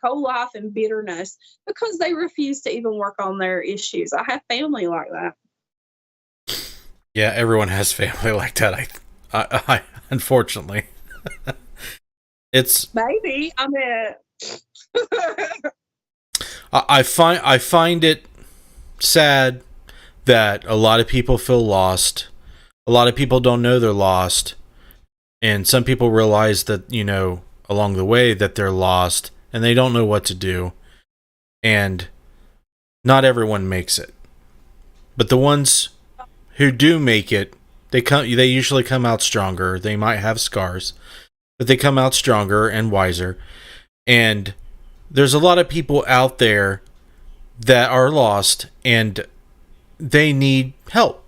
whole life in bitterness because they refuse to even work on their issues. I have family like that. Yeah, everyone has family like that. I unfortunately, it's maybe. I mean, I find it sad that a lot of people feel lost. A lot of people don't know they're lost, and some people realize that along the way that they're lost and they don't know what to do. And not everyone makes it, but the ones who do make it, they usually come out stronger. They might have scars, but they come out stronger and wiser. And there's a lot of people out there that are lost and they need help.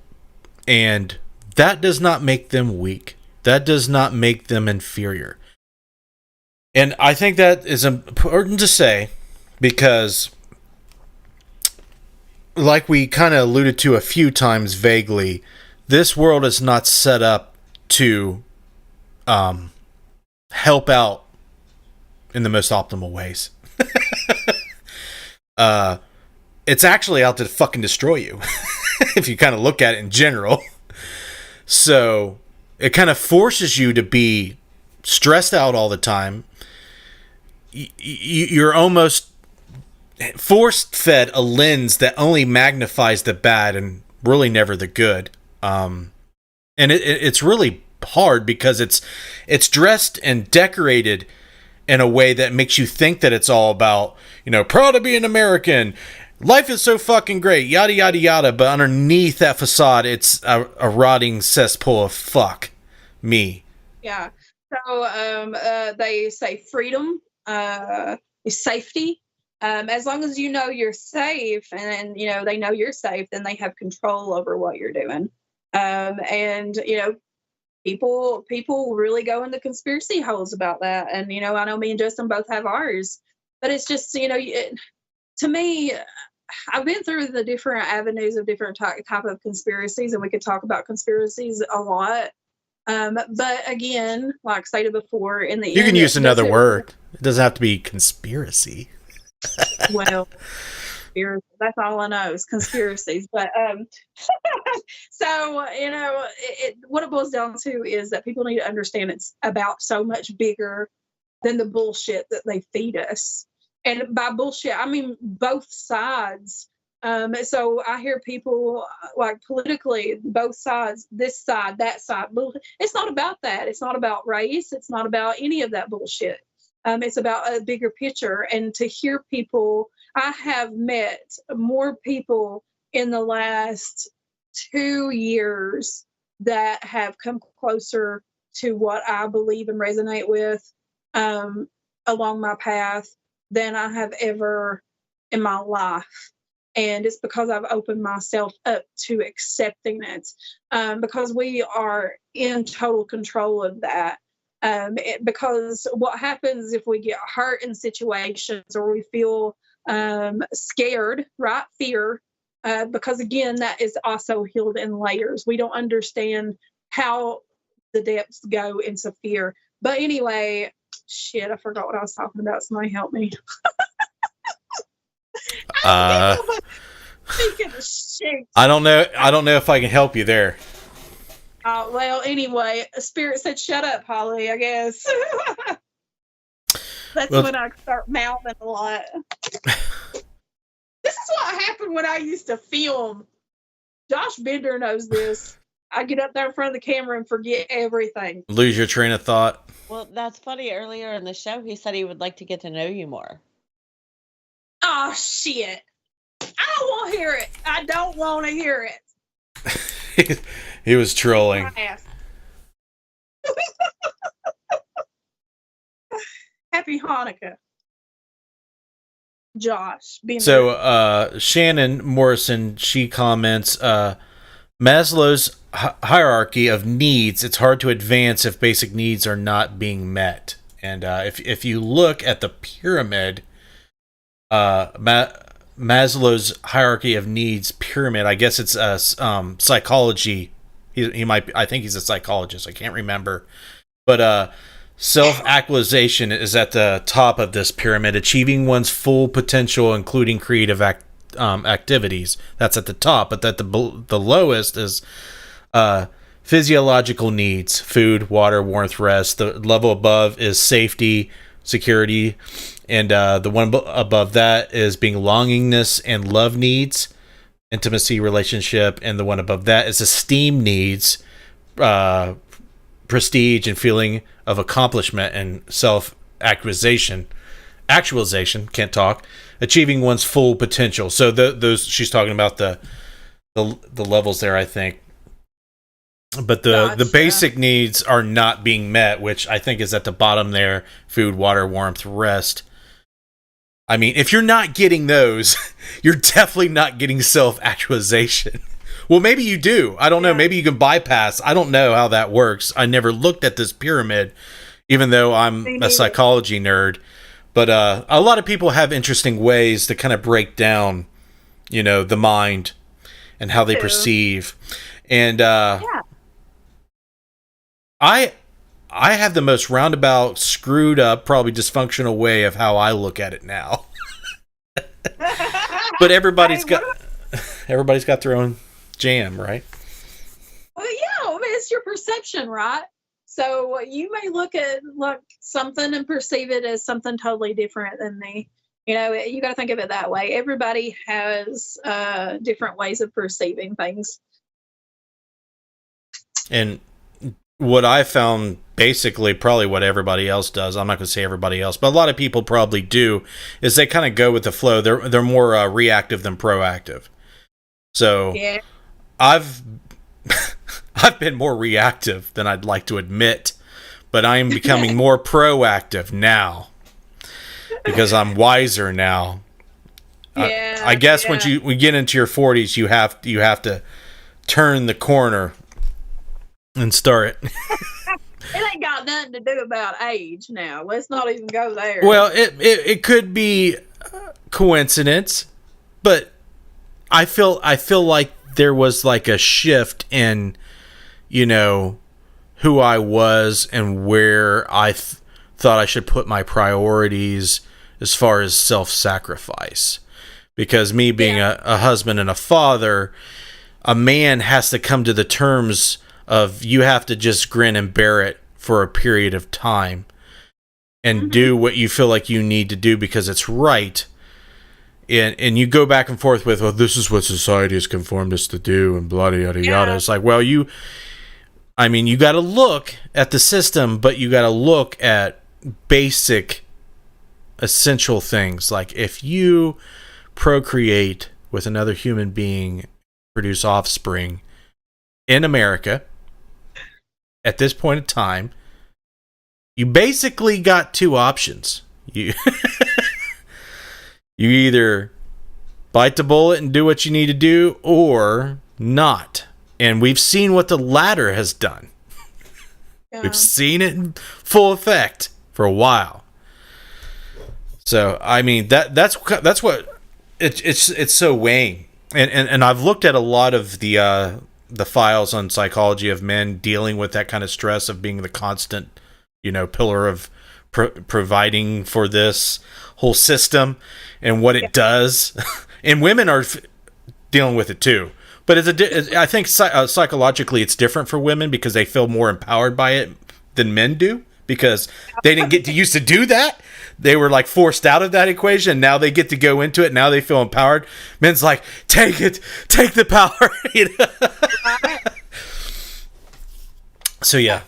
And that does not make them weak. That does not make them inferior. And I think that is important to say because, like we kind of alluded to a few times vaguely, this world is not set up to help out in the most optimal ways. It's actually out to fucking destroy you if you kind of look at it in general. So it kind of forces you to be stressed out all the time. You're almost force-fed a lens that only magnifies the bad and really never the good. And it's really hard because it's dressed and decorated in a way that makes you think that it's all about, proud to be an American. Life is so fucking great, yada, yada, yada. But underneath that facade, it's a rotting cesspool of fuck me. Yeah. So they say freedom is safety. As long as you know you're safe and they know you're safe, then they have control over what you're doing. And people really go into conspiracy holes about that. And I know me and Justin both have ours, but it's just to me, I've been through the different avenues of different type of conspiracies, and we could talk about conspiracies a lot. But again, like stated before, in the you can use another word. It doesn't have to be conspiracy. Well, that's all I know is conspiracies. But so what it boils down to is that people need to understand it's about so much bigger than the bullshit that they feed us. And by bullshit, I mean both sides. So I hear people like politically, both sides, this side, that side. It's not about that. It's not about race. It's not about any of that bullshit. It's about a bigger picture. And to hear people, I have met more people in the last 2 years that have come closer to what I believe and resonate with along my path than I have ever in my life. And it's because I've opened myself up to accepting it, because we are in total control of that. Because what happens if we get hurt in situations or we feel scared, right? Fear, because again, that is also healed in layers. We don't understand how the depths go into fear. But anyway, shit, I forgot what I was talking about. Somebody help me. Speaking of shit. I don't know if I can help you there. Well, anyway, Spirit said, shut up, Holly, I guess. That's when I start mouthing a lot. This is what happened when I used to film. Josh Bender knows this. I get up there in front of the camera and forget everything. Lose your train of thought. Well, that's funny. Earlier in the show, he said he would like to get to know you more. Oh, shit. I don't want to hear it. I don't want to hear it. He was trolling. Happy Hanukkah, Josh. So Shannon Morrison, she comments, Maslow's hierarchy of needs, it's hard to advance if basic needs are not being met. And if you look at the pyramid, Maslow's hierarchy of needs pyramid, I guess it's psychology. I think he's a psychologist. I can't remember. But self-actualization is at the top of this pyramid. Achieving one's full potential, including creative activities. That's at the top. But at the lowest is physiological needs: food, water, warmth, rest. The level above is safety, security. And the one above that is belongingness and love needs, intimacy, relationship. And the one above that is esteem needs, prestige and feeling of accomplishment and self-actualization. Can't talk. Achieving one's full potential. So those she's talking about the levels there, I think. But the basic needs are not being met, which I think is at the bottom there: food, water, warmth, rest. I mean, if you're not getting those, you're definitely not getting self-actualization. Well, maybe you do. I don't know. Yeah. Maybe you can bypass. I don't know how that works. I never looked at this pyramid, even though I'm Me a neither. psychology nerd. But a lot of people have interesting ways to kind of break down, the mind and how they True. perceive. And Yeah. I have the most roundabout, screwed up, probably dysfunctional way of how I look at it now. But everybody's Hey, got their own jam, right? Well, yeah, I mean, it's your perception, right? So you may look at something and perceive it as something totally different than me. You got to think of it that way. Everybody has different ways of perceiving things. And what I found, basically, probably what everybody else does, I'm not going to say everybody else, but a lot of people probably do, is they kind of go with the flow. They're more reactive than proactive. So Yeah. I've been more reactive than I'd like to admit, but I am becoming more proactive now because I'm wiser now. Yeah. I guess once we get into your 40s, you have to turn the corner and start. It ain't got nothing to do about age now. Let's not even go there. Well, it could be coincidence, but I feel like there was like a shift in, who I was and where I thought I should put my priorities as far as self-sacrifice. Because me being a husband and a father, a man has to come to the terms of you have to just grin and bear it for a period of time and do what you feel like you need to do because it's right. And you go back and forth with, well, this is what society has conformed us to do and blah, yada, yada. It's like, well, you got to look at the system, but you got to look at basic, essential things. Like if you procreate with another human being, produce offspring in America, at this point in time, you basically got two options. You either bite the bullet and do what you need to do or not. And we've seen what the latter has done. Yeah. We've seen it in full effect for a while. So, I mean, that's what it's so weighing. And I've looked at a lot of the files on psychology of men dealing with that kind of stress of being the constant, pillar of providing for this whole system and what it does. And women are dealing with it too. But I think psychologically it's different for women because they feel more empowered by it than men do because they didn't get used to do that. They were like forced out of that equation. Now they get to go into it. Now they feel empowered. Men's like, take the power. So yeah.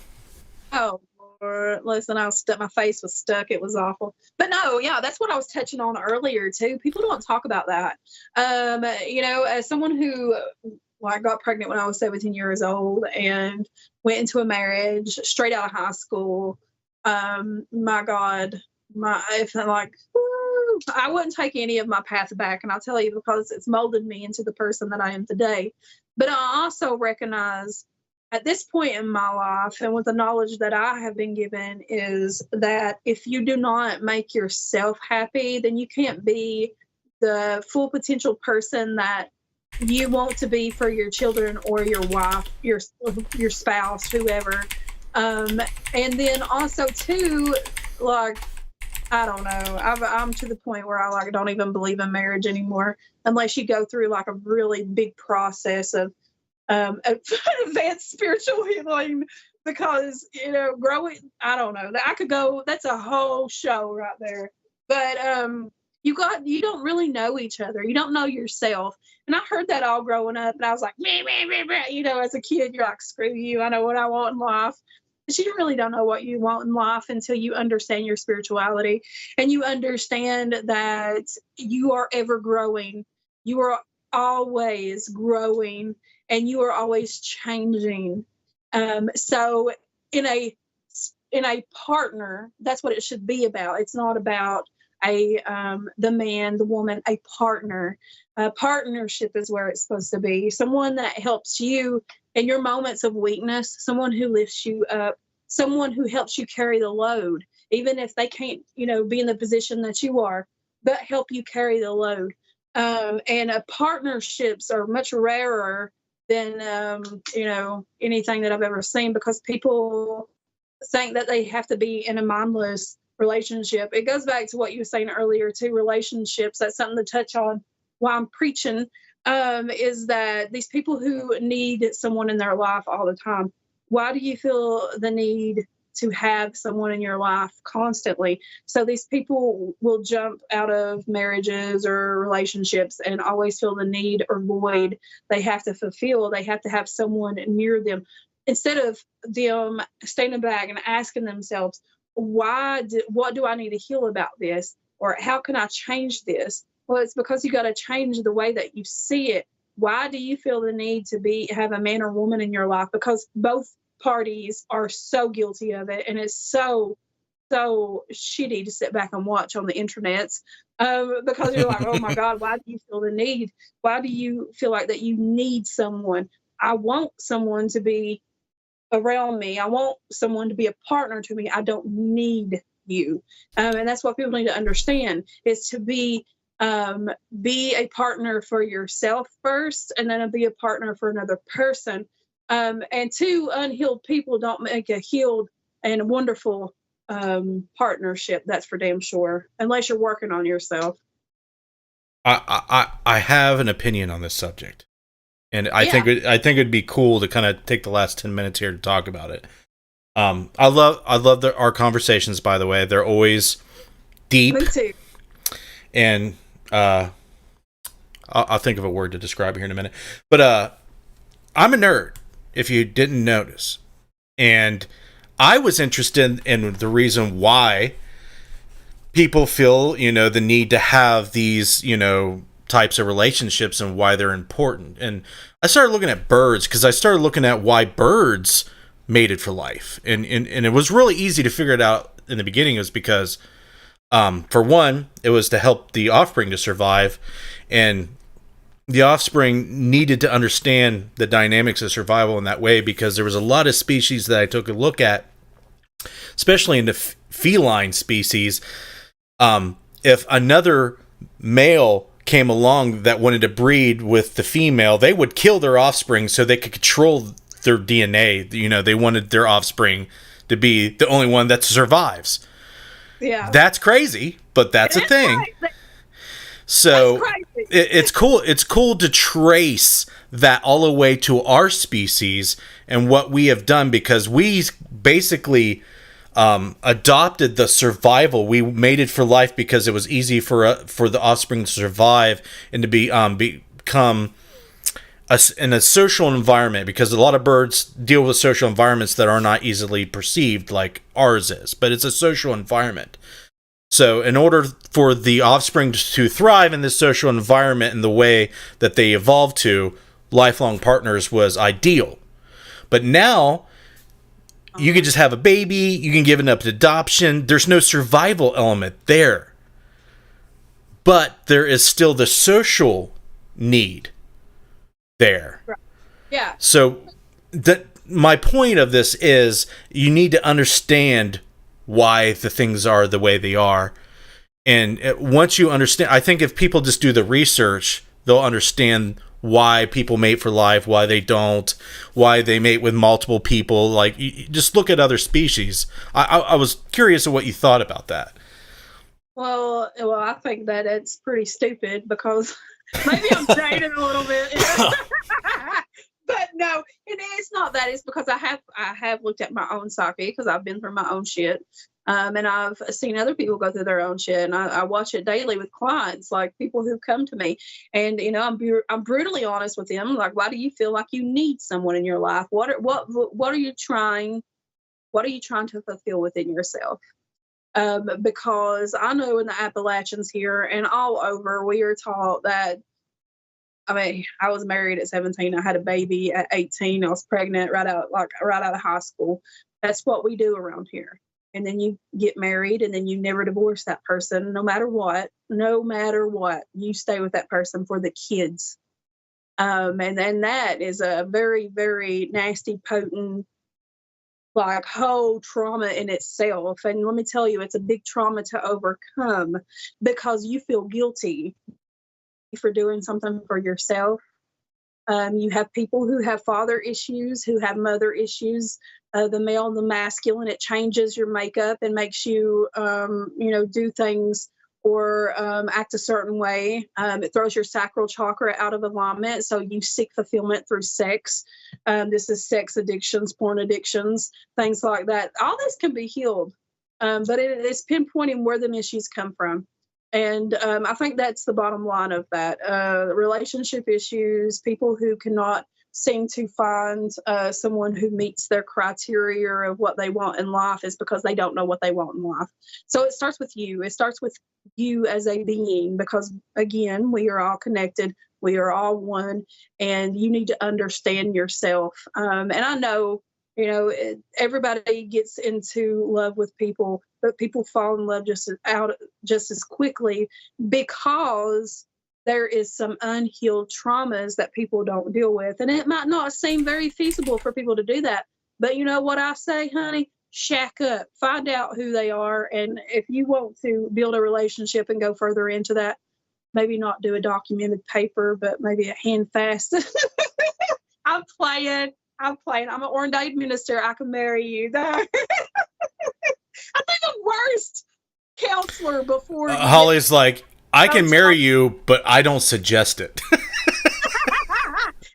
Oh, Lord. Listen, my face was stuck. It was awful. But no, yeah, that's what I was touching on earlier too. People don't talk about that. As someone who got pregnant when I was 17 years old and went into a marriage straight out of high school. My God, I felt like I wouldn't take any of my path back, and I'll tell you because it's molded me into the person that I am today. But I also recognize at this point in my life, and with the knowledge that I have been given, is that if you do not make yourself happy, then you can't be the full potential person that you want to be for your children or your wife, your spouse, whoever. And then also too, I don't know. I'm to the point where I don't even believe in marriage anymore unless you go through a really big process of advanced spiritual healing, because growing, I don't know, I could go, that's a whole show right there. But you don't really know each other, you don't know yourself. And I heard that all growing up, and I was like, meh, meh, meh, meh. As a kid, you're like, screw you, I know what I want in life. But you really don't know what you want in life until you understand your spirituality and you understand that you are ever growing, you are always growing, and you are always changing. So in a partner, that's what it should be about. It's not about the man, the woman, a partner. A partnership is where it's supposed to be. Someone that helps you in your moments of weakness, someone who lifts you up, someone who helps you carry the load, even if they can't, be in the position that you are, but help you carry the load. And partnerships are much rarer than, anything that I've ever seen, because people think that they have to be in a mindless relationship. It goes back to what you were saying earlier too, relationships. That's something to touch on while I'm preaching, is that these people who need someone in their life all the time, why do you feel the need to have someone in your life constantly? So these people will jump out of marriages or relationships and always feel the need or void they have to fulfill. They have to have someone near them, instead of them standing back and asking themselves, what do I need to heal about this? Or how can I change this? Well, it's because you got to change the way that you see it. Why do you feel the need to have a man or woman in your life? Because both parties are so guilty of it, and it's so shitty to sit back and watch on the internets, because you're like, oh my God, why do you feel the need? Why do you feel like that you need someone? I want someone to be around me. I want someone to be a partner to me. I don't need you. And that's what people need to understand, is to be a partner for yourself first, and then be a partner for another person. And two unhealed people don't make a healed and wonderful partnership. That's for damn sure, unless you're working on yourself. I have an opinion on this subject, and I think it'd be cool to kind of take the last 10 minutes here to talk about it. I love our conversations, by the way. They're always deep. Me too. And I'll think of a word to describe it here in a minute. But I'm a nerd, if you didn't notice. And I was interested in the reason why people feel, the need to have these, types of relationships and why they're important. And I started looking at birds, because I started looking at why birds mated for life. And it was really easy to figure it out in the beginning. It was because, for one, it was to help the offspring to survive. And the offspring needed to understand the dynamics of survival in that way, because there was a lot of species that I took a look at, especially in the feline species. If another male came along that wanted to breed with the female, they would kill their offspring so they could control their DNA. They wanted their offspring to be the only one that survives. Yeah. That's crazy, but that's a thing. Crazy. So it's cool. It's cool to trace that all the way to our species and what we have done, because we basically adopted the survival. We mated for life because it was easy for the offspring to survive and to become in a social environment, because a lot of birds deal with social environments that are not easily perceived like ours is, but it's a social environment. So in order for the offspring to thrive in this social environment in the way that they evolved to, lifelong partners was ideal. But now you can just have a baby, you can give it up to adoption. There's no survival element there. But there is still the social need there. Yeah. So my point of this is, you need to understand why the things are the way they are. And once you understand, I think if people just do the research, they'll understand why people mate for life, why they don't, why they mate with multiple people. Like, you just look at other species. I was curious of what you thought about that. Well, I think that it's pretty stupid, because maybe I'm dating a little bit. But no, it is not that. It's because I have looked at my own psyche, because I've been through my own shit. And I've seen other people go through their own shit, and I watch it daily with clients, like people who come to me, and I'm brutally honest with them. Like, why do you feel like you need someone in your life? What are you trying to fulfill within yourself? Because I know in the Appalachians here and all over, we are taught that. I mean, I was married at 17. I had a baby at 18. I was pregnant right out of high school. That's what we do around here. and then you get married, and then you never divorce that person, no matter what, you stay with that person for the kids. And that is a very, very nasty, potent, like, whole trauma in itself. And let me tell you, it's a big trauma to overcome, because you feel guilty for doing something for yourself. You have people who have father issues, who have mother issues, the male and the masculine. It changes your makeup and makes you, do things or act a certain way. It throws your sacral chakra out of alignment, so you seek fulfillment through sex. This is sex addictions, porn addictions, things like that. All this can be healed, but it's pinpointing where the issues come from. And I think that's the bottom line of that. Relationship issues, people who cannot seem to find someone who meets their criteria of what they want in life, is because they don't know what they want in life. So it starts with you. It starts with you as a being, because, again, we are all connected. We are all one, and you need to understand yourself. And I know, everybody gets into love with people, but people fall in love just as quickly, because there is some unhealed traumas that people don't deal with. And it might not seem very feasible for people to do that. But you know what I say, honey? Shack up, find out who they are. And if you want to build a relationship and go further into that, maybe not do a documented paper, but maybe a hand fast. I'm playing. I'm an ordained minister. I can marry you. I'm the worst counselor before. Holly's like, I can marry you, but I don't suggest it.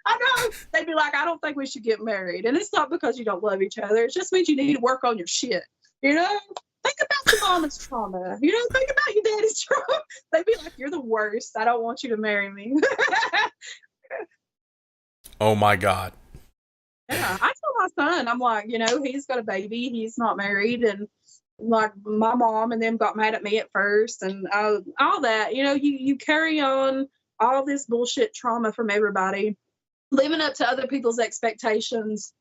I know. They'd be like, I don't think we should get married. And it's not because you don't love each other. It just means you need to work on your shit. Think about your mama's trauma. Think about your daddy's trauma. They'd be like, you're the worst. I don't want you to marry me. Oh, my God. Yeah, I tell my son, I'm like, he's got a baby. He's not married. And like, my mom and them got mad at me at first, and all that. You carry on all this bullshit trauma from everybody, living up to other people's expectations.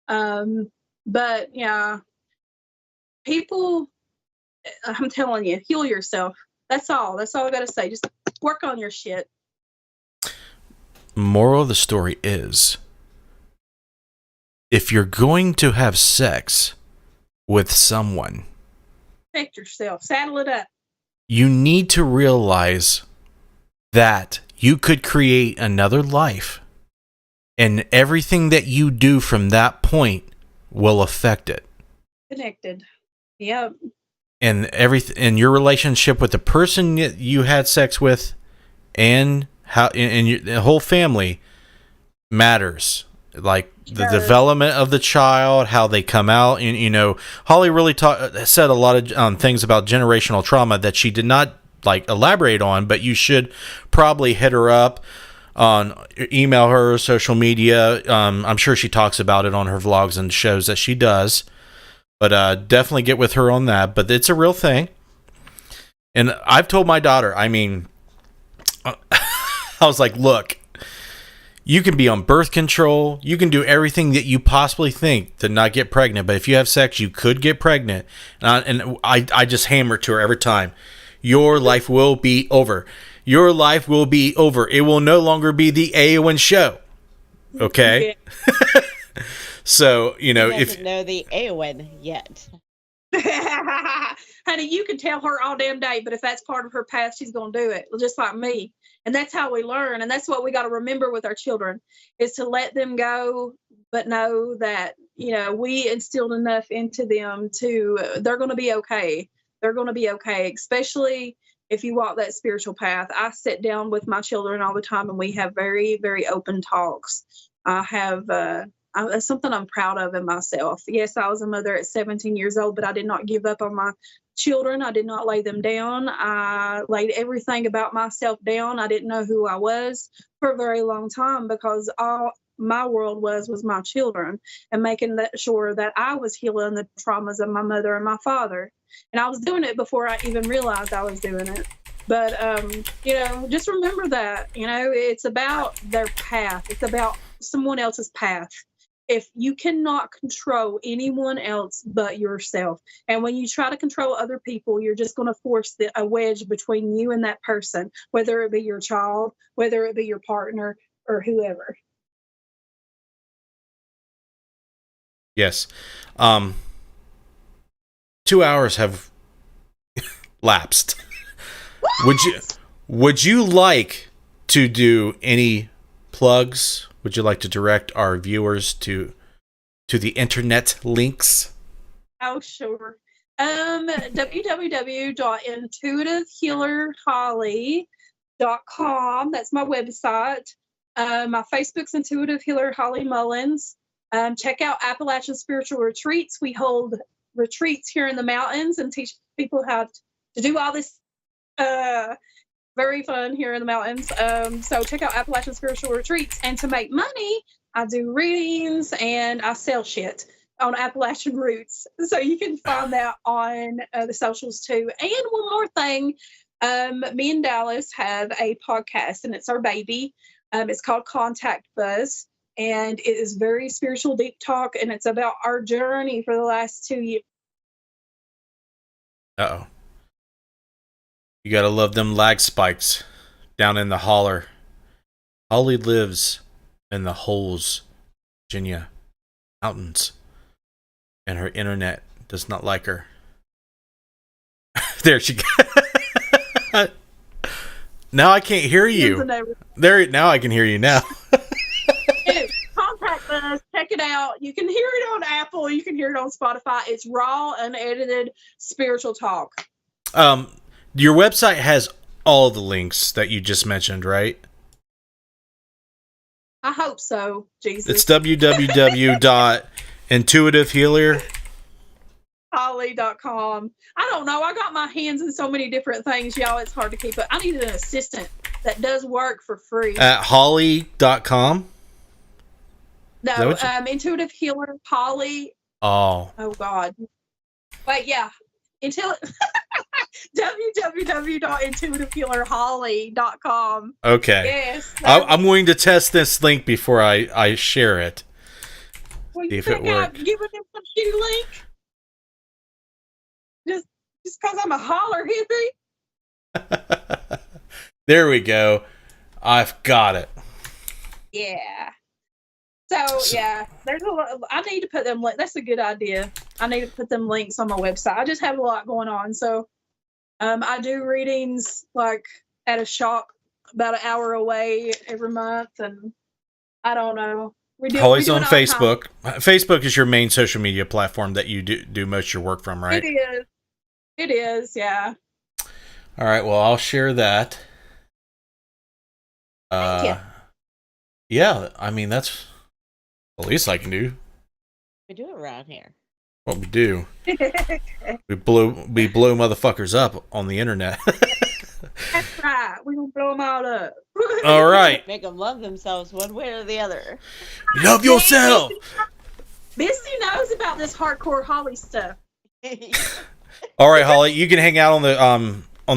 But yeah, people, I'm telling you, heal yourself. That's all I got to say. Just work on your shit. Moral of the story is, if you're going to have sex with someone, protect yourself. Saddle it up. You need to realize that you could create another life, and everything that you do from that point will affect it. Connected. Yep. And your relationship with the person that you had sex with, and how, and the whole family matters. Like the development of the child, how they come out. And, Holly really said a lot of things about generational trauma that she did not elaborate on, but you should probably hit her up email her, social media. I'm sure she talks about it on her vlogs and shows that she does, but definitely get with her on that. But it's a real thing. And I've told my daughter, I was like, look, you can be on birth control. You can do everything that you possibly think to not get pregnant. But if you have sex, you could get pregnant. And I just hammer to her every time. Your life will be over. Your life will be over. It will no longer be the Aowen show. Okay? Yeah. So, if doesn't know the Aowen yet. Honey, you can tell her all damn day, but if that's part of her path, she's going to do it, just like me. And that's how we learn. And that's what we got to remember with our children, is to let them go, but know that, we instilled enough into them they're going to be okay. They're going to be okay, especially if you walk that spiritual path. I sit down with my children all the time, and we have very, very open talks. I have that's something I'm proud of in myself. Yes, I was a mother at 17 years old, but I did not give up on my children. I did not lay them down. I laid everything about myself down. I didn't know who I was for a very long time, because all my world was my children, and making sure that I was healing the traumas of my mother and my father. And I was doing it before I even realized I was doing it. But, just remember that, it's about their path. It's about someone else's path. if you cannot control anyone else but yourself. And when you try to control other people, you're just going to force a wedge between you and that person, whether it be your child, whether it be your partner, or whoever. Yes. 2 hours have lapsed. Would you like to do any plugs? Would you like to direct our viewers to the internet links? Oh, sure. www.intuitivehealerholly.com. That's my website. My Facebook's Intuitive Healer Holly Mullins. Check out Appalachian Spiritual Retreats. We hold retreats here in the mountains and teach people how to do all this very fun here in the mountains. So check out Appalachian Spiritual Retreats. And to make money, I do readings and I sell shit on Appalachian Roots. So you can find that on the socials too. And one more thing, me and Dallas have a podcast, and it's our baby. It's called Contact Buzz, and it is very spiritual deep talk, and it's about our journey for the last 2 years. Uh-oh. You gotta love them lag spikes down in the holler. Holly lives in the Holes, Virginia mountains, and her internet does not like her. There she goes. Now I can't hear you. There, now I can hear you now. Contact us. Check it out. You can hear it on Apple. You can hear it on Spotify. It's raw, unedited spiritual talk. Your website has all the links that you just mentioned, right? I hope so, Jesus. It's www.intuitivehealer.com. I don't know. I got my hands in so many different things, y'all. It's hard to keep up. I need an assistant that does work for free. At holly.com? No, Intuitive Healer Holly. Oh God. Wait, yeah. www.intuitivehealerholly.com. Okay. Yes. I'm willing to test this link before I share it. Well, See if it works. Giving him some shoe link? Just because I'm a holler hippie? There we go. I've got it. Yeah. So yeah, there's a lot. I need to put them. That's a good idea. I need to put them links on my website. I just have a lot going on. So, I do readings like at a shop about an hour away every month, and I don't know. Holly's on Facebook. Facebook is your main social media platform that you do most of your work from, right? It is. It is. Yeah. All right. Well, I'll share that. Thank you. Yeah. I mean, that's the least I can do. We do it around here. What we do. we blow motherfuckers up on the internet. That's right. We're going to blow them all up. All right. Make them love themselves one way or the other. Love yourself. Misty knows about this hardcore Holly stuff. All right, Holly, you can hang out on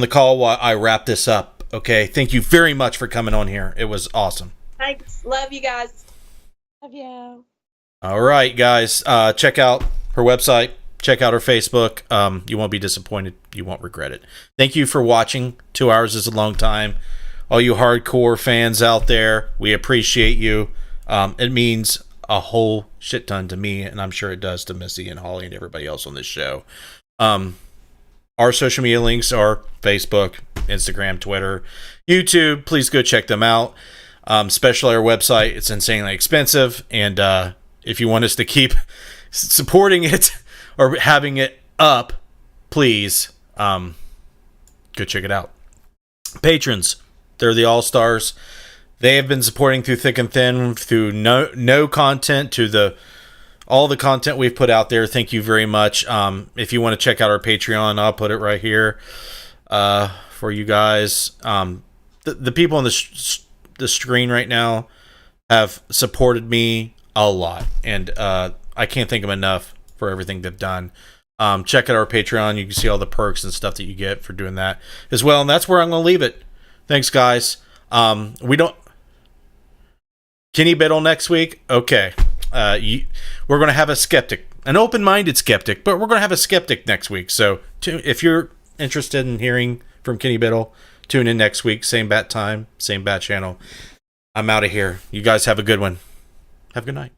the call while I wrap this up. Okay. Thank you very much for coming on here. It was awesome. Thanks. Love you guys. Love you. All right, guys. Check out her website. Check out her Facebook. You won't be disappointed. You won't regret it. Thank you for watching. 2 hours is a long time. All you hardcore fans out there, we appreciate you. It means a whole shit ton to me, and I'm sure it does to Missy and Holly and everybody else on this show. Our social media links are Facebook, Instagram, Twitter, YouTube. Please go check them out. Especially our website. It's insanely expensive, and if you want us to keep supporting it or having it up, please go check it out. Patrons, they're the all-stars. They have been supporting through thick and thin, through no content to all the content we've put out there. Thank you very much. If you want to check out our Patreon, I'll put it right here for you guys. The people on the screen right now have supported me a lot, and I can't thank them enough for everything they've done. Check out our Patreon. You can see all the perks and stuff that you get for doing that as well, and that's where I'm going to leave it. Thanks, guys. We don't Kenny Biddle next week. Okay, we're going to have a skeptic, an open-minded skeptic, but we're going to have a skeptic next week. So if you're interested in hearing from Kenny Biddle, tune in next week. Same bat time, same bat channel. I'm out of here. You guys have a good one. Have a good night.